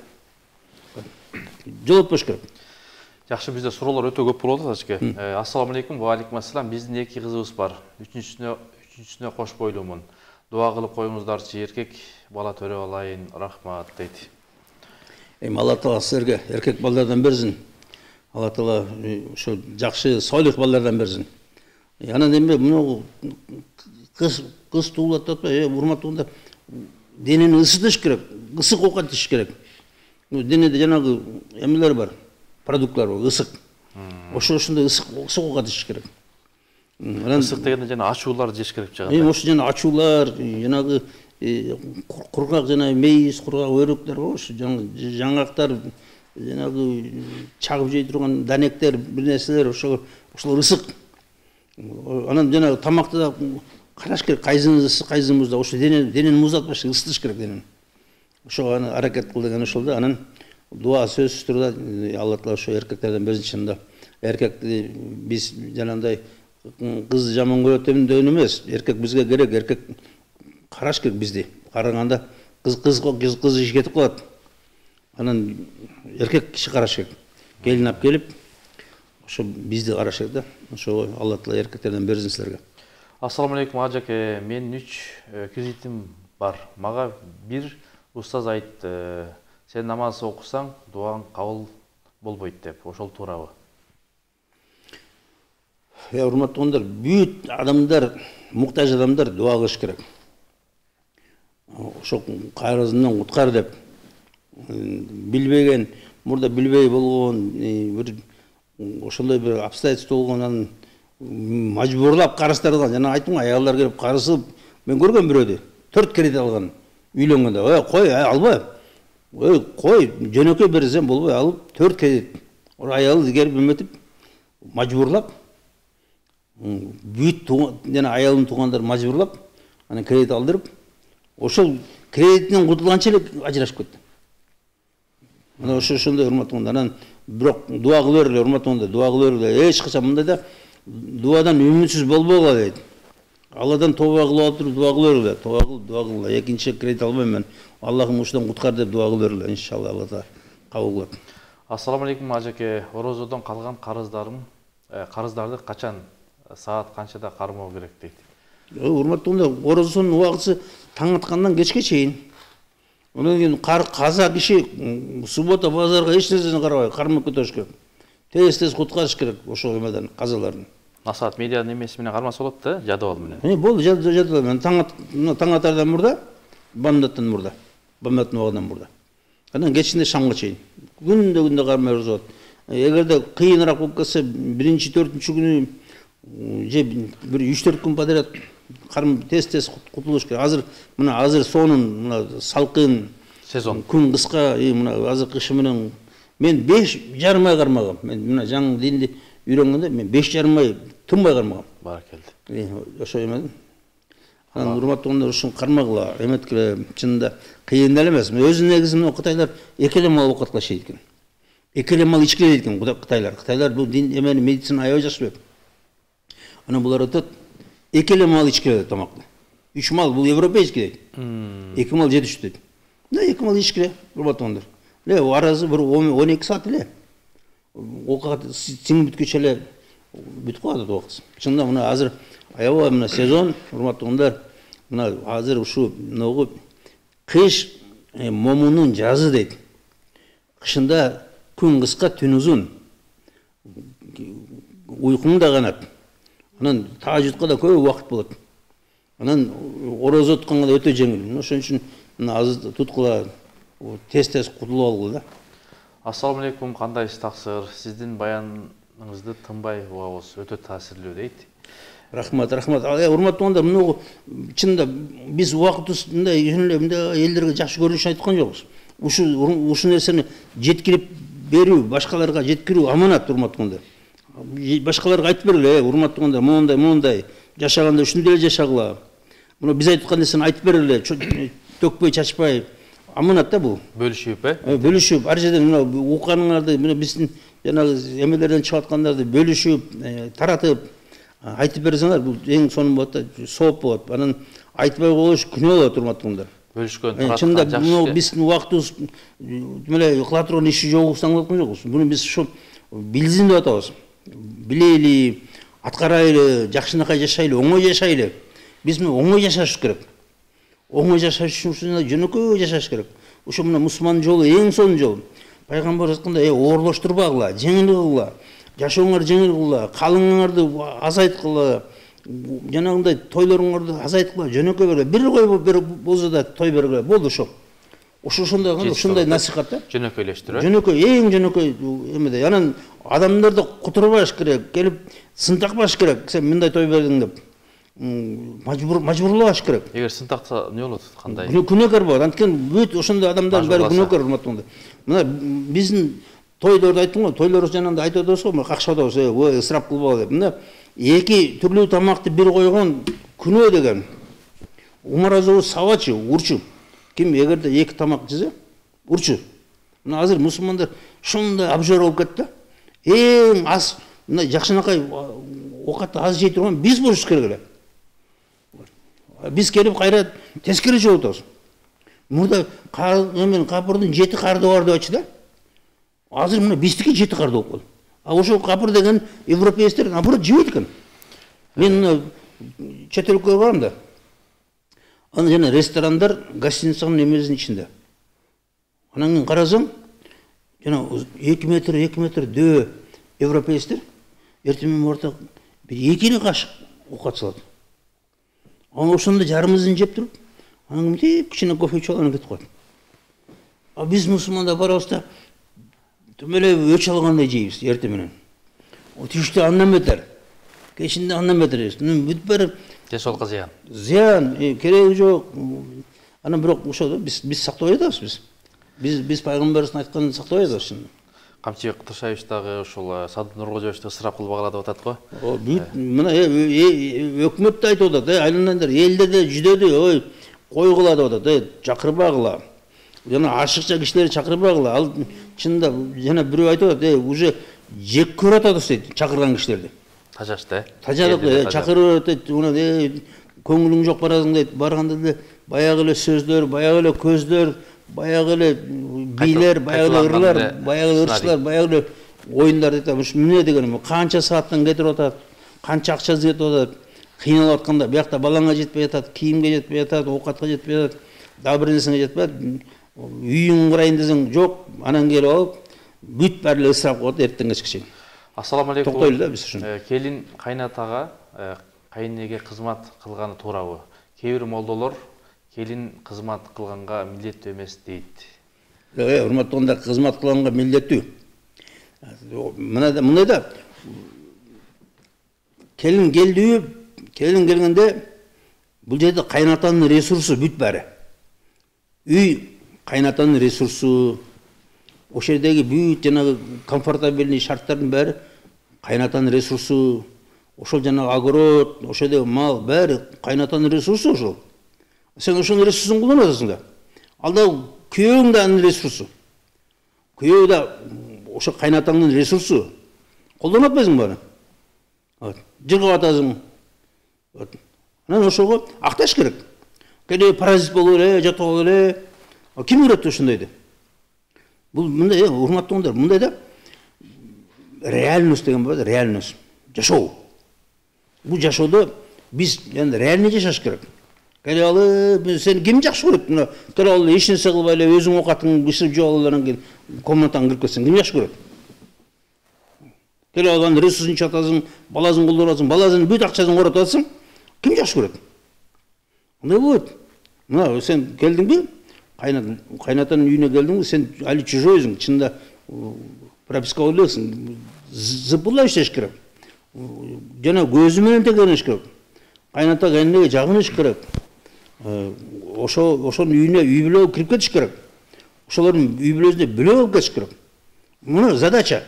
Жолотпош керек. Жакшы, бизде суроолор өтө көп болуп атат ажеке. Ассаламу алейкум, ва алейкум ассалам. Биздин 2 кызыбыз бар. Үчүнчүсүнө кош бойлуумун. Дуа кылып коюңуздарчы, эркек бала төрө алайын, рахмат дейт. Алла Таала силерге эркек балдардан берсин. Алла Таала ошо жакшы, солих балдардан берсин. Анан эми мына кыз туулат атпайбы, урматтууңдар, денени ысытыш керек, ысык оокат иш керек. Денеде жанагы эмелер бар, продуктлар бар, ысык. Ошондой ысык оокат иш керек. Ысык дегенде жана ачуулар жеш керек жагат. Ошо жана ачуулар, жанагы кургак жана мейиз, кургак өрөктөр, ошо жаңактар, жанагы чагып жей турган данектер, бир нерселер, ошолор ысык. Анан жанагы тамакты да караш керек, кайсынын ысык, кайсынын музда, ошо денени муздатпаш, ысытыш керек денени. Ошого аракет кыл деген ошол да. Анан дуа сөзсүз турда Алла Таала ошо эркектерден берсин чынында. Эркекти биз жанагындай кыз жаман көрөт деген эмес. Эркек бизге керек, эркек караш керек бизди. Караганда кыз иш кетип калат. Анан эркек киши караш керек. Келин алып келип, ошо бизди караш керек да. Ошо Алла Таала эркектерден берсин силерге. Ассаламу алейкум ажеке, мен 3 кредитим бар. Мага бир устаз айтты, сен намаз окусаң, дуаң кабыл болбойт деп. Ошол туурабы? Урматтууңдар, бүт адамдар, муктаж адамдар дуа кылыш керек. Ошо кайрызынан куткар деп. Билбеген, мурда билбей болгон, бир ошондой бир обстоятельство болгон, мажбурлап карыздарды алган. Жана айттым, аялдар келип карызып, мен көргөм бирөөдү. 4 кредит алган. Үйлөнгөндө, кой, албай. Кой, жөнөкөй берсем болбой, алып 4 кредит. Аялы келип эметип, мажбурлап, бүт жана аялдын туугандар мажбурлап, анан кредит алдырып, ошол кредиттен кутулганча эле ажырашып кетти. Мына ошондой урматтууңдар. Анан бирок дуа кыла бергиле, урматтууңдар, дуа кыла бергиле. Эч качан мындайда дуадан үмүтсүз болбогула дейт. Алладан тооба кылып туруп дуа кыла бергиле. Дуа кыл. Экинчи кредит албайм мен. Аллахым ушудан куткар деп дуа кыла бергиле. Иншалла Алла Таала кабыл кылат. Ассаламу алейкум ажеке, орозодон калган карыздарды качан, саат канчада кармоо керек дейт. Урматтууңдар, орозонун убагысы таң аткандан кечке чейин. Анан кийин каза киши суббота базарга эч нерсени карабай, кармап кетиш керек. Тез куткарыш керек ошол эмеден, казаларын. Насаат медиа немеси менен кармаса болот да, жадыбал менен. Болду, жадыбал менен. Таң атардан мурда, бамдаттан мурда, бамдаттын убагынан мурда. Анан кечинде шамга чейин. Күндө кармай болот. Эгерде кыйыныраак болуп кетсе, 1-4 күнү же бир 3-4 күн подряд тез кутулуш керек. Азыр сонун салкын сезон. Күн кыска, мына азыр кышы менен мен 5,5 ай кармагам. Мен мына жаңы динди үйрөнгөндө мен 5,5 ай тынбай кармагам. Баракелди. Ошо эмедин. Анан урматтууңдар ушун кармагыла, эметкиле, чынында кыйын эле эмес. Өзүнүн негизи кытайлар экеле мал оокатка шейт экен. Экеле мал ичкиле дейт экен кытайлар. Кытайлар бул дин эмени медицина аябай жакшы билет. Анан булар айтат, экеле мал ичкиле тамакты. 3 мал бул европейский дейт. 2 мал жетишти дейт. Да 2 мал ичкиле, урматтууңдар. Аразы бир 12 саат эле. Оокат сиңип бүткүчө эле бүтүп калат оокат. Чынында мына азыр аябай мына сезон, урматтууңдар, мына азыр ушу ногу кыш момунун жазы дейт. Кышында күн кыска, түн узун. Уйкуң да канат. Анан таажутка да көп убакыт болот. Анан орозо тутканга да өтө жеңил. Ошон үчүн мына азыр туткула тез кутулуп алгыла да. Ассаламу алейкум, кандайсыз таксыр? Сиздин баяныңызды тынбай угабыз, өтө таасирлүү дейт. Рахмат. Урматтуу анда мына чынында биз убакытыбыз мындай элдерге жакшы көрүнүш үчүн айткан жокпуз. Ушу нерсени жеткирип берүү, башкаларга жеткирүү аманат, урматтуу анда. Башкаларга айтып бергиле, урматтуу анда, мондай жашаганда ушундай эле жашагыла. Мына биз айткан нерсени айтып бергиле, төкпөй чачпай. Аманат да бул. Бөлүшүп, бөлүшүп, ар жерден мына укканыңарды, мына биздин жанагы эмелерден чыгып аткандарды бөлүшүп, таратып айтып берсеңер, бул эң сонун болот да, сооп болот. Анан айтпай коюш күнөө болот, урматтуудар. Бөлүшкөн тараткан чында жакшы. Чында биздин убактыбыз мындай кыла турган иши жок саңлап жокпуз. Буну биз ушу билсин деп атабыз. Билели, аткарайлы, жакшынакай жашайлы, оңой жашайлы. Биз мына оңой жашаш керек. Оңой жашаш үчүн жөнөкөй жашаш керек. Ошо мына мусулман жолу эң сонун жол. Пайгамбар айткандай, оорлоштурбагыла, жеңил кылгыла, жашооңор жеңил кылгыла, калыңыңарды азайткыла, жанагындай тойлоруңарды азайткыла, жөнөкөй бергиле. Бир кой болсо да той бергиле. Болду ошо. Ушундай насихат да. Жөнөкөйлөштүрөт. Жөнөкөй, эң жөнөкөй эмеде. Анан адамдарды кутурбаш керек, келип сынтакпаш керек. Сен мындай той бердиң деп. Мажбурлаш керек. Эгер сынтакса эмне болот? Кандай? Күнөөкөр болот. Анткени бүт ошондой адамдар баары күнөөкөр, урматтуу. Мына биздин тойлорду айттым го, тойлорубуз жанагында айтып атабыз го, мына какшап атабыз, ой, ысырап кылбагыла деп. Мына эки түрлүү тамакты бир койгон күнөө деген. Умар Азову сабачы, урчу. Ким эгерде эки тамак жесе, урчу. Мына азыр мусулмандар ушундай абжор болуп кетти. Эң аз, мына жакшынакай оокатты аз жей турган биз болуш керек эле. Биз келип кайра тескери жооп атабыз. Мурда капырдын 7 карды бар деп айтчу да. Азыр мына биздики 7 карды болуп калды. А ошол капыр деген европеецтер наоборот жебейт экен. Мен мына чет өлкөгө барам да. Аны жана ресторандар гостиницанын эмесинин ичинде. Анан кийин карасаң, жана 2 метр дөө европеецтер эртең орта бир 2 кашык оокат салат. Анан ошондо жарымызын жеп туруп, анан кичине кофе ичип алып кетип коет. А биз мусулмандар барабыз да төмөлөп өч алгандай жейбиз эртең менен. Түштө андан бетер, кечинде андан бетер жейбиз. Бүт бери Жашоолукка зыян. Зыян, кереги жок. Анан бирок ошол биз сактабай атабыз биз. Биз пайгамбарыбыздын айтканын сактабай атабыз. Камчыбек Кыршаевич дагы ошол Садыр Нуркожоевичти ысырап кылбагыла деп атат го. Бүт мына өкмөт да айтып атат, айландар элдерде жүдөдү, ой, койгула деп атат, чакырбагыла. Жана ашыкча кишилерди чакырбагыла. Ал чынында жана бирөө айтып атат, уже жек көрүп атабыз дейт чакырган кишилерди. Тажашты. Тажадык, чакырып атат, көңүлүң жок барасың дейт. Барганда эле баягы эле сөздөр, баягы эле көздөр, баягы эле бийлер, баягы эле ырлар, баягы эле ырчылар, баягы эле оюндар дейт. Ушу эмне дегеним, канча сааттан кетирип атат, канча акча кетип атат, кыйналып атканда биякта балаңа жетпей атат, кийимге жетпей атат, оокатка жетпей атат, дагы бир нерсеге жетпей атат. Үйүң курайын десең жок, анан келип алып, бүт баары эле ысырап коет эртең кечке чейин. Ассаламу алейкум. Токтойлу да биз ушун. Келин кайнатага кайнеге кызмат кылганы туурабы? Кээ бир молдолор келин кызмат кылганга милдеттүү эмес дейт. Урматтуугундар, кызмат кылганга милдеттүү. Мындай да келин келдүү, келин келгенде бул жерде кайнатанын ресурсу бүт баары. Үй кайнатанын ресурсу, ошол жердеги бүт жанагы комфортабельный шарттардын баары кайнатанын ресурсу, ошол жанагы огород, ошол жердеги мал баары кайнатанын ресурсу ошол. Сен ошонун ресурсун колдонуп атасың да. Ал да күйөөң да анын ресурсу. Күйөө да ошо кайнатаңдын ресурсу. Колдонуп атпайсыңбы аны? Жыргап атасың. Анан ошого акташ керек. Келе паразит болуп эле, жатып алып эле. Ким үйрөттү ушундайды? Бул мындай, урматтуугундар, мындай да реальность деген бар, реальность. Жашоо. Бул жашоодо биз эми реальный жашаш керек. Келе алып, сен ким жакшы көрөт? Мына келе алып эч нерсе кылбай эле өзүң оокатыңды бышырып жеп алып анан кийин комнатаңа кирип кетсең ким жакшы көрөт? Келе алып ресурсын ичип атасың, баласын колдонуп атасың, баласынын бүт акчасын коротуп атасың, ким жакшы көрөт? Андай болот. Мына сен келдиңби? Кайнатанын үйүнө келдиң, сен али чужойсуң, чында прописка ойлойсуң, зыпыла иштеш керек. Жана көзү менен текериш керек. Кайната кайненеге жагыныш керек. Ошонун үйүнө үй бүлөгө кирип кетиш керек. Ошолордун үй бүлөсүнө бүлөк алып кетиш керек. Мына задача.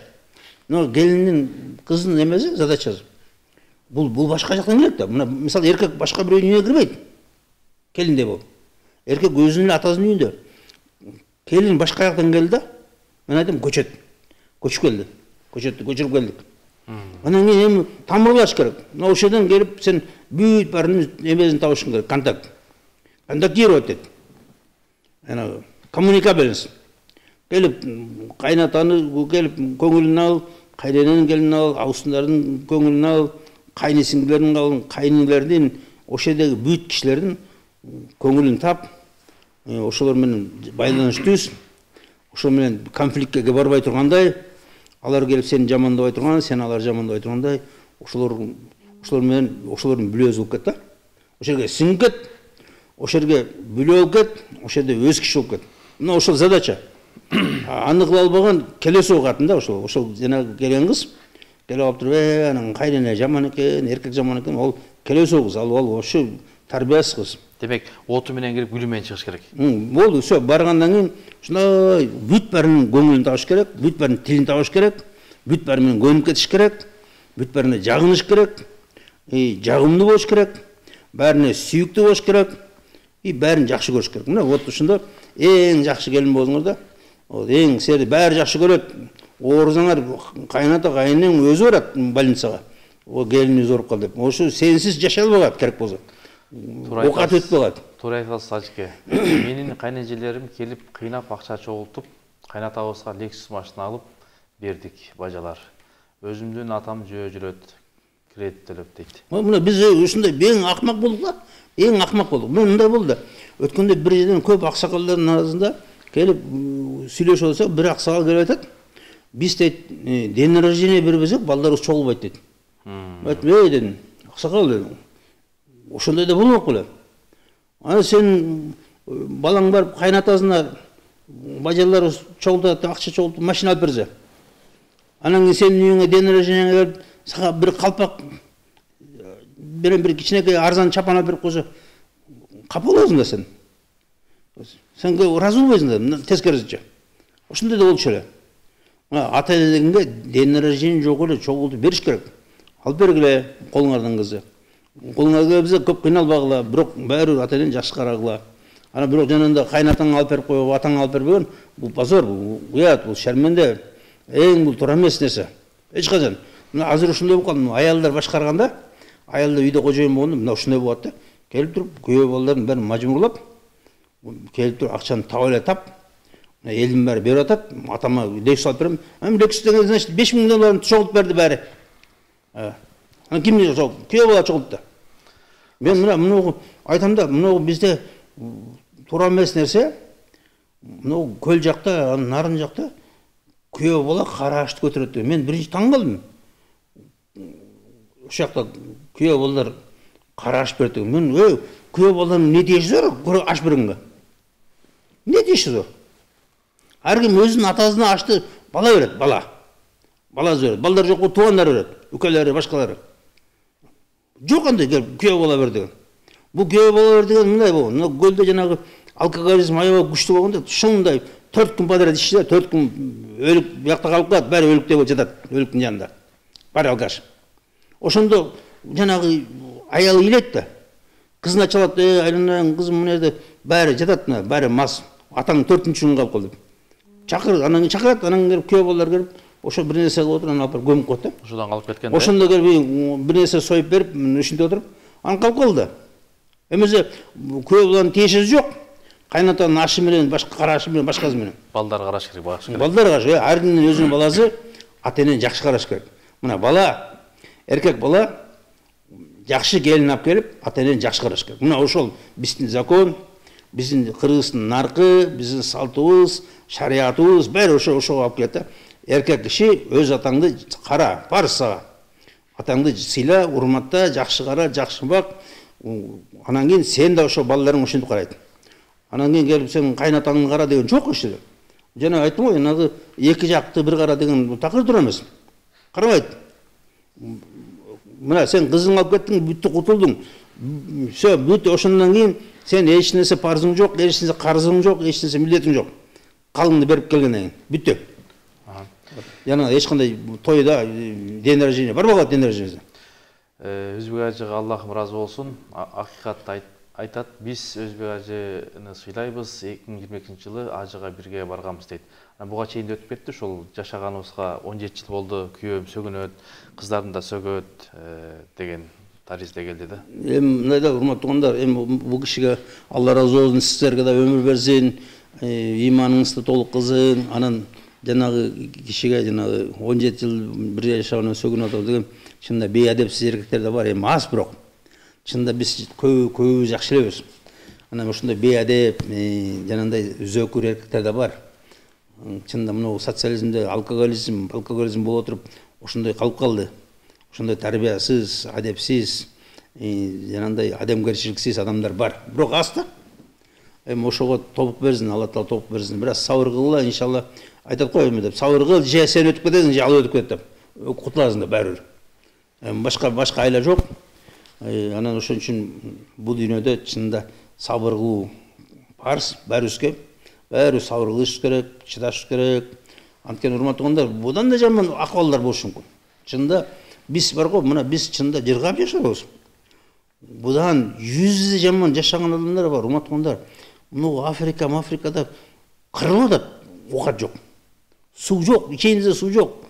Мына келиндин, кыздын эмеси задачасы. Бул башка жактан келет да. Мына мисалы эркек башка бирөөнүн үйүнө кирбейт. Келиндей болуп. Эркек өзүнүн атасынын үйүндө. Келин башка жактан келди да. Мен айтам көчөт. Көчүп келди. Көчөттү көчүрүп келдик. Анан кийин эми тамырлаш керек. Мына ошол жерден келип сен бүт баарынын эмесин табышың керек. Контакт. Контактировать дейт. Ana communicabilis. Gelip kaynatanı gelip көңүлүн al, кайнененин келин al, абысындардын көңүлүн al, кайнесиңдерин al, кайнилердин, ошол жердеги бүт кишилердин көңүлүн тап, ошолор менен байланыш түз, ошол менен конфликтке барбай тургандай, алар келип сени жамандабай турган, сен алар жамандабай тургандай, ошолор менен ошолордун бүлөсү болуп кет да. Ошол жерге сиңип кет, ошол жерге бүлө болуп кет, ошол жерде өз киши болуп кет. Мына ошол задача. Аны кыла албаган келесі угатын да, ошол жанагы келген кыз келип алып туруп, анан кайнене жаман экен, эркек жаман экен, ол келесі кыз, ал ошо тарбиясыз кыз. Демек, оту менен кирип гүлү менен чыгыш керек. Болду, всё, баргандан кийин ушундай бүт баарынын көңүлүн табыш керек, бүт баарынын тилин табыш керек, бүт баары менен көнүп кетиш керек, бүт баарына жагыныш керек, жагымдуу болуш керек, баарына сүйүктүү болуш керек, баарын жакшы көрүш керек. Мына вот ушунда эң жакшы келин болдуңуз да. Эң сени баары жакшы көрөт. Оорусаңар кайната кайненең өзү барат больницага. О келин өзү ооруп калды деп. Ошо сенсиз жашай албагат керек болсо. Окат өтүп калат. Туура айтасыз, Ажыке. Менин кайнежелерим келип кыйнап акча чогултуп, кайнатабызга Lexus машина алып бердик бажалар. Өзүмдүн атам жөө жүрөт, кредит төлөп дейт. Мына биз ушундай эң акмак болдук да. Эң акмак болдук. Мындай болду. Өткөндө бир жерден көп аксакалдардын арасында келип сүйлөшүп алсак, бир аксакал келип айтат, биз дейт день рождения бербесек, балдарыбыз чогулбайт дейт. Айтып, дедим, аксакал дедим. Ошондой да болмок беле. Ана сен балаң барып кайнатасына бажаларыбыз чогултат, акча чогултуп машина алып берсе. Анан кийин сенин үйүңө день рождения келип, сага бир калпак бир кичинекей арзан чапан алып берип койсо, капа болосуң да сен. Сен разы болбойсуң да, тескерисинче. Ошондой да болчу эле. Ата эне дегенге день рождения жок эле чогултуп бериш керек. Алып бергиле колуңардан кызды. Колуңарга келбесе көп кыйналбагыла, бирок баары ата энени жакшы карагыла. Ана бирок жанында кайнатаң алып берип коюп, атаң алып бербеген, бул позор, бул уят, бул шарменде. Эң бул туура эмес нерсе. Эч качан. Мына азыр ушундай болуп калды. Аялдар башкарганда, аялдар үйдө кожоюн болгондо мына ушундай болот да. Келип туруп, күйөө балдарын бәрін мажбурлап, келип туруп акчаны таап эле тап, элдин баары берип атат, атама Lexus алып берем. Lexus деген значит 5000 долларын чогултуп берди баары. Ана ким күйөө бала чогултtu. Мен мына айтам да, мына бизде туура эмес нерсе, мына көл жакта, анын нарын жакта күйөө бала карашты көтөрөт. Мен биринчи таң калдым. Ошол жакта күйөө балдар караш берди. Мен күйөө баланын не тиеши бар? Аш бергенге. Не тиеши бар? Ар ким өзүнүн атасына ашты бала берет, бала. Бала берет. Балдар жок, туугандар берет. Үкөлөрү, башкалары. Жок андай келип күйөө бала берди деген. Бул күйөө бала берди деген мындай болду. Мына көлдө жанагы алкоголизм аябай күчтүү болгондо ушундай 4 күн подряд ичсе, 4 күн өлүк бuyakta калып калат, баары өлүктөй болуп жатат, өлүктүн жанында. Баары алкаш. Ошондо жанагы аялы келет да. Кызына чалат, айланайын кызым мына жерде баары жатат, баары мас. Атаң 4-күн калып калды. Чакыр, анан чакырат, анан келип күйөө балдар келип, ошо бир нерсе кылып отуруп, анан алып көмүп коет да. Ошодан калып кеткен да. Ошондо келип бир нерсе союп берип, ушинте отуруп, анан калып калды. Эмесе күйөө баланын тиешеси жок. Кайнатанын ашы менен, башка карашы менен, башкасы менен. Балдар караш керек, багыш керек. Балдар караш, ар кимдин өзүнүн баласы ата энени жакшы караш керек. Мына бала, эркек бала жакшы келин алып келип, ата энени жакшы караш керек. Мына ошол биздин закон, биздин Кыргыздын наркы, биздин салтыбыз, шариятыбыз баары ошого алып келет да. Эркек киши өз атаңды кара, парыз сага. Атаңды сыйла, урматта, жакшы кара, жакшы бак. Анан кийин сен да ошо балдарың ошентип карайт. Анан кийин келип сен кайнатаңды кара деген жок иш жерде. Жана айттым ғой, анагы эки жакты бир кара деген такыр тура эмес. Карабайт. Мына сен кызың алып кеттиң, бүттү кутулдуң. Все, бүт ошондон кийин сен эч нерсе парзың жок, эч нерсе карызың жок, эч нерсе милдетиң жок. Калыңды берип келгенден кийин бүттү. Жана эч кандай тойда ден рождения барбагат, ден рождения. Өзбек ажыга Аллахым разы болсун. Акыйкатты айтат. Биз Өзбек ажыны сыйлайбыз. 2022-жылы ажыга бирге барганбыз дейт. Буга чейин өтүп кетти. Ошол жашаганыбызга 17 жыл болду. Күйөөм сөгүнөт, кыздардын да сөгөт деген таризде келди да. Мындай да урматтуу туугандар, бул кишиге Алла разы болсун, сиздерге да өмүр берсин, иманыңызды толук кылсын. Анан жанагы кишиге жанагы 17 жыл бирге жашаган сөгүнүп атат деген чында бейадепсиз эркектер да бар, аз бирок. Чында биз көбүбүз жакшы элебиз. Анан ошондой бейадеп, жанагындай зөөкүр эркектер да бар. Чында мына социализмде алкоголизм болуп туруп ошондой калып калды. Ошондой тарбиясыз, адепсиз, жанагындай адамгерчиликсиз адамдар бар. Бирок аз да. Ошого тобук берсин, Алла Таала тобук берсин. Бирок сабыр кылгыла, иншалла. Айтат го эми деп, сабыр кыл, же сен өтүп кетесиң, же ал өтүп кетет деп. Кутуласың да баары бир. Башка айла жок. Анан ошон үчүн бул дүйнөдө чынында сабыр кылуу парыз баарыбызга. Баары сабыр кылыш керек, чыдаш керек. Анткени урматтуу туугандар, будан да жаман акыбалдар болушу мүмкүн. Чынында биз бар го, мына биз чынында жыргап жашайбыз. Будан 100 жаман жашаган адамдар бар, урматтуу туугандар. Мына Африкада кырылып атат, оокат жок. Суу жок, ичеңизде суу жок.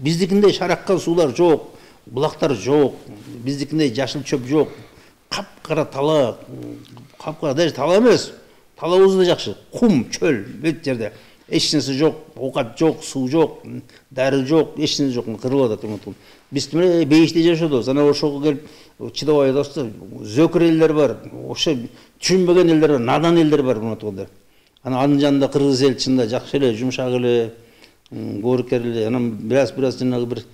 Биздикиндей шараккан суулар жок, булактар жок, биздикиндей жашыл чөп жок. Капкара тала, капкара даже тала эмес. Талабыз да жакшы. Кум, чөл, бет жерде. Эч нерсе жок, оокат жок, суу жок, дары жок, эч нерсе жок, кырылып атат. Биз мына бейиште жашадыбыз. Анан ошого келип чыдабай атабыз да, зөөкүр элдер бар, ошо түшүнбөгөн элдер бар, надан элдер бар мына туугандар. Анан анын жанында кыргыз эл чында жакшы эле, жумшак эле, боорукер эле. Анан бираз жанагы бир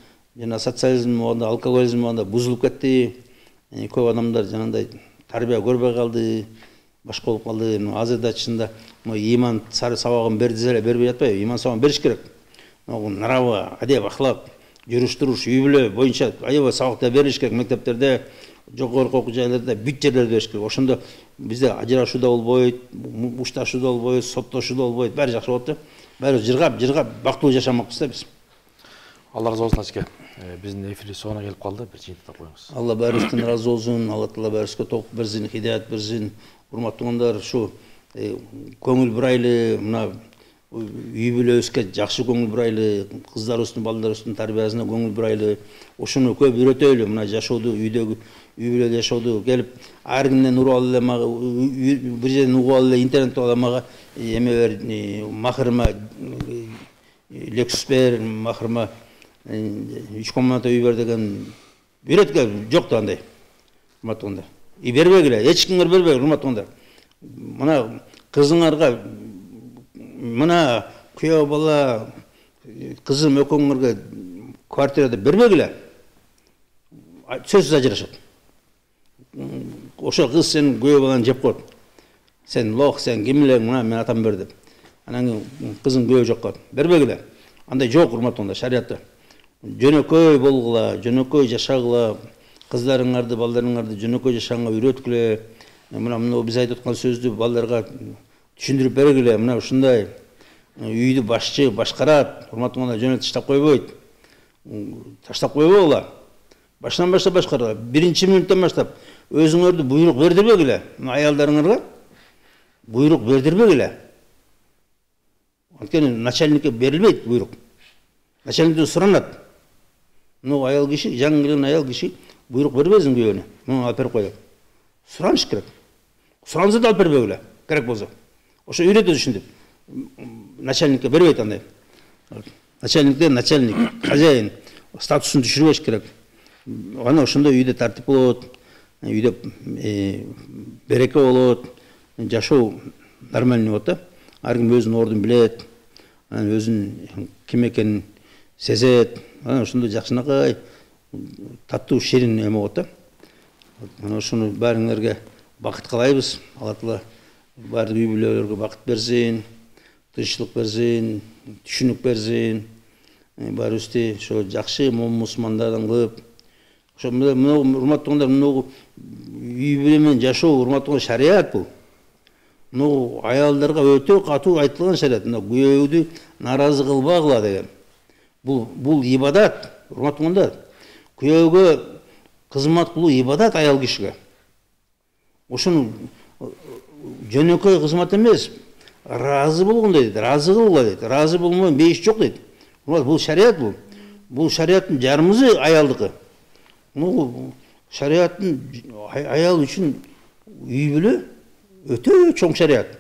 социализм болгондо, алкоголизм болгондо бузулуп кетти. Көп адамдар жанагындай тарбия көрбөй калды, башка болуп калды. Азырда чында иман сабагын берди эле, бербей жатпайбы? Иман сабагын бериш керек. Нрава, адеп, ахлак, жүрүш туруш, үй бүлө боюнча аябай сабактар берилиш керек. Мектептерде, жогорку окуу жайларда бүт жерлерде бериш керек. Ошондо бизде ажырашуу да болбойт, ушташуу да болбойт, соттошуу да болбойт, баары жакшы болот да. Баары жыргап бактылуу жашамакпыз да биз. Алла разы болсун ажыке. Биздин эфир соңуна келип калды. Бир жыйынтыктап коюңуз. Алла баарыбыздан разы болсун. Алла Таала баарыбызга тобук берсин, хидаят берсин. Урматтуу туугандар, ушу көңүл бурайлы, мына үй бүлөбүзгө жакшы көңүл бурайлы, кыздарыбыздын, балдарыбыздын тарбиясына көңүл бурайлы. Ошону көп үйрөтөлү, мына жашооду, үй бүлөдө жашооду келип, ар кимден уруп алып эле мага, бир жерден угуп алып эле интернетте алып мага эме бер, махырма Lexus бер, махырма 3 комната үй бер деген үйрөткө жок да андай. Урматтуу туугандар. Бербегиле, эч кимге бербегиле, урматтуу туугандар. Мына кызыңарга, мына күйөө бала, кызым экөөңөргө квартирада бербегиле. Сөзсүз ажырашат. Ошо кыз сен күйөө баланы жеп коет. Сен лох, сен ким элең, мына мен атам бер деп. Анан кызың күйөө жокко бербегиле. Андай жок, урматтуу туугандар, шариятта. Жөнөкөй болгула, жөнөкөй жашагыла, кыздарыңарды, балдарыңарды жөнөкөй жашаганга үйрөткүлө. Мына биз айтып аткан сөздү балдарга түшүндүрүп бергиле. Мына ушундай үйдү башчы башкарат, урматтуу туугандар, жөнөтүп таштап койбогула. Баштан баштап башкаргыла. Биринчи мүнөттөн баштап өзүңөрдү буйрук бердирбегиле. Аялдарыңарга буйрук бердирбегиле. Анткени начальникке берилбейт буйрук. Начальниктен суранат. Аял киши, жаңы келген аял киши буйрук бербесин күйөөнө. Муну алып берип кой деп. Сураныш керек. Суранса да алып бербегиле, керек болсо. Ошо үйрөтөт ушинтип. Начальникке бербейт андай. Начальниктен начальник, хозяин статусун түшүрбөш керек. Ана ошондо үйдө тартип болот, үйдө береке болот, жашоо нормальный болот да. Ар ким өзүнүн ордун билет, өзүнүн ким экенин сезет. Ана ошондо жакшынакай таттуу ширин эме болот да. Ошону баарыңарга бакыт каалайбыз. Алла Таала бардык үй бүлөлөргө бакыт берсин, тынччылык берсин, түшүнүк берсин. Баарыбызды ошо жакшы мусулмандардан кылып, ошо мына урматтуугандар, мына үй бүлө менен жашоо урматтууган шарият бул. Мына аялдарга өтө катуу айтылган шарият. Мына күйөөдү наразы кылбагыла деген. Бул ибадат, урматтуугандар. Күйөөгө кызмат кылуу ибадат аял кишиге. Ошону жөнөкөй кызмат эмес, разы болгон дейт, разы кылгыла дейт. Разы болмой бейиш жок дейт. Бул шарият бул. Бул шариаттын жарымызы аялдыкы. Бул шариаттын аял үчүн үй бүлө өтө чоң шарият.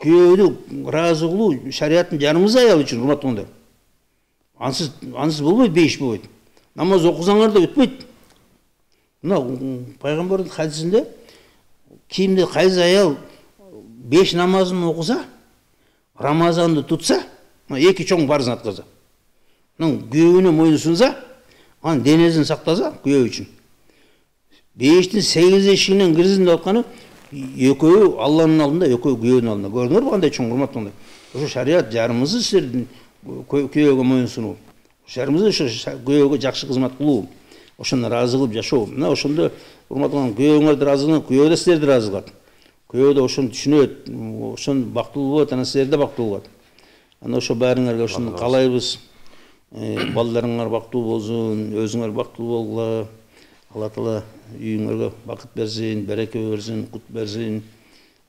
Күйөөдү разы кылуу шариаттын жарымызы аял үчүн, урматтуугандар. Ансыз болбойт, бейиш болбойт. Намаз окусаңар да өтпөйт. Мына пайгамбардын хадисинде кимде кайсы аял 5 намазын окуса, Рамазанды тутса, эки чоң парызын аткарса, күйөөүнө мойун сунса, анын денесин сактаса күйөө үчүн. 5-тин 8 эшигинен кирсин деп атканы экөө Алланын алдында, экөө күйөөнүн алдында. Көрдүңөрбү кандай чоң, урматтуугандар? Ошо шарият жарымызы силердин күйөөгө мойун сунуу. Жарымызы ошо күйөөгө жакшы кызмат кылуу. Ошону разы кылып жашоо. Мына ошондо урматтууган күйөөңөрдү разы кылып, күйөө да силерди разы кылат. Күйөө да ошону түшүнөт, ошон бактылуу болот, анан силер да бактылуу болот. Ана ошо баарыңарга ошону каалайбыз. Балдарыңар бактылуу болсун, өзүңөр бактылуу болгула. Алла Таала үйүңөргө бакыт берсин, береке берсин, кут берсин,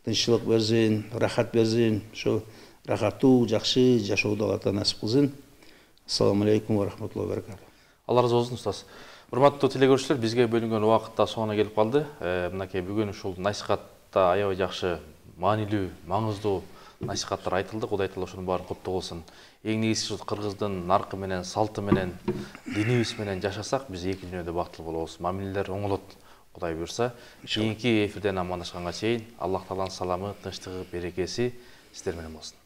тынччылык берсин, рахат берсин. Ошо рахаттуу, жакшы жашоодо Алла Таала насип кылсын. Ассаламу алейкум ва рахматуллахи ва баракатух. Алла разы болсун, устаз. Урматтуу телекөрүүчүлөр, бизге бөлүнгөн убакыт да соңуна келип калды. Мынакей бүгүн ушул насихатта аябай жакшы, маанилүү, маңыздуу насихаттар айтылды. Кудай Таала ошонун баарын коптоо кылсын. Эң негизгиси кыргыздын наркы менен, салты менен, динибиз менен жашасак, биз эки дүйнөдө бактылуу болобуз. Мамилелер оңолот, Кудай буйрса. Кийинки эфирден амандашканга чейин Аллах Тааланын саламы, тынчтыгы, берекеси сиздер менен болсун.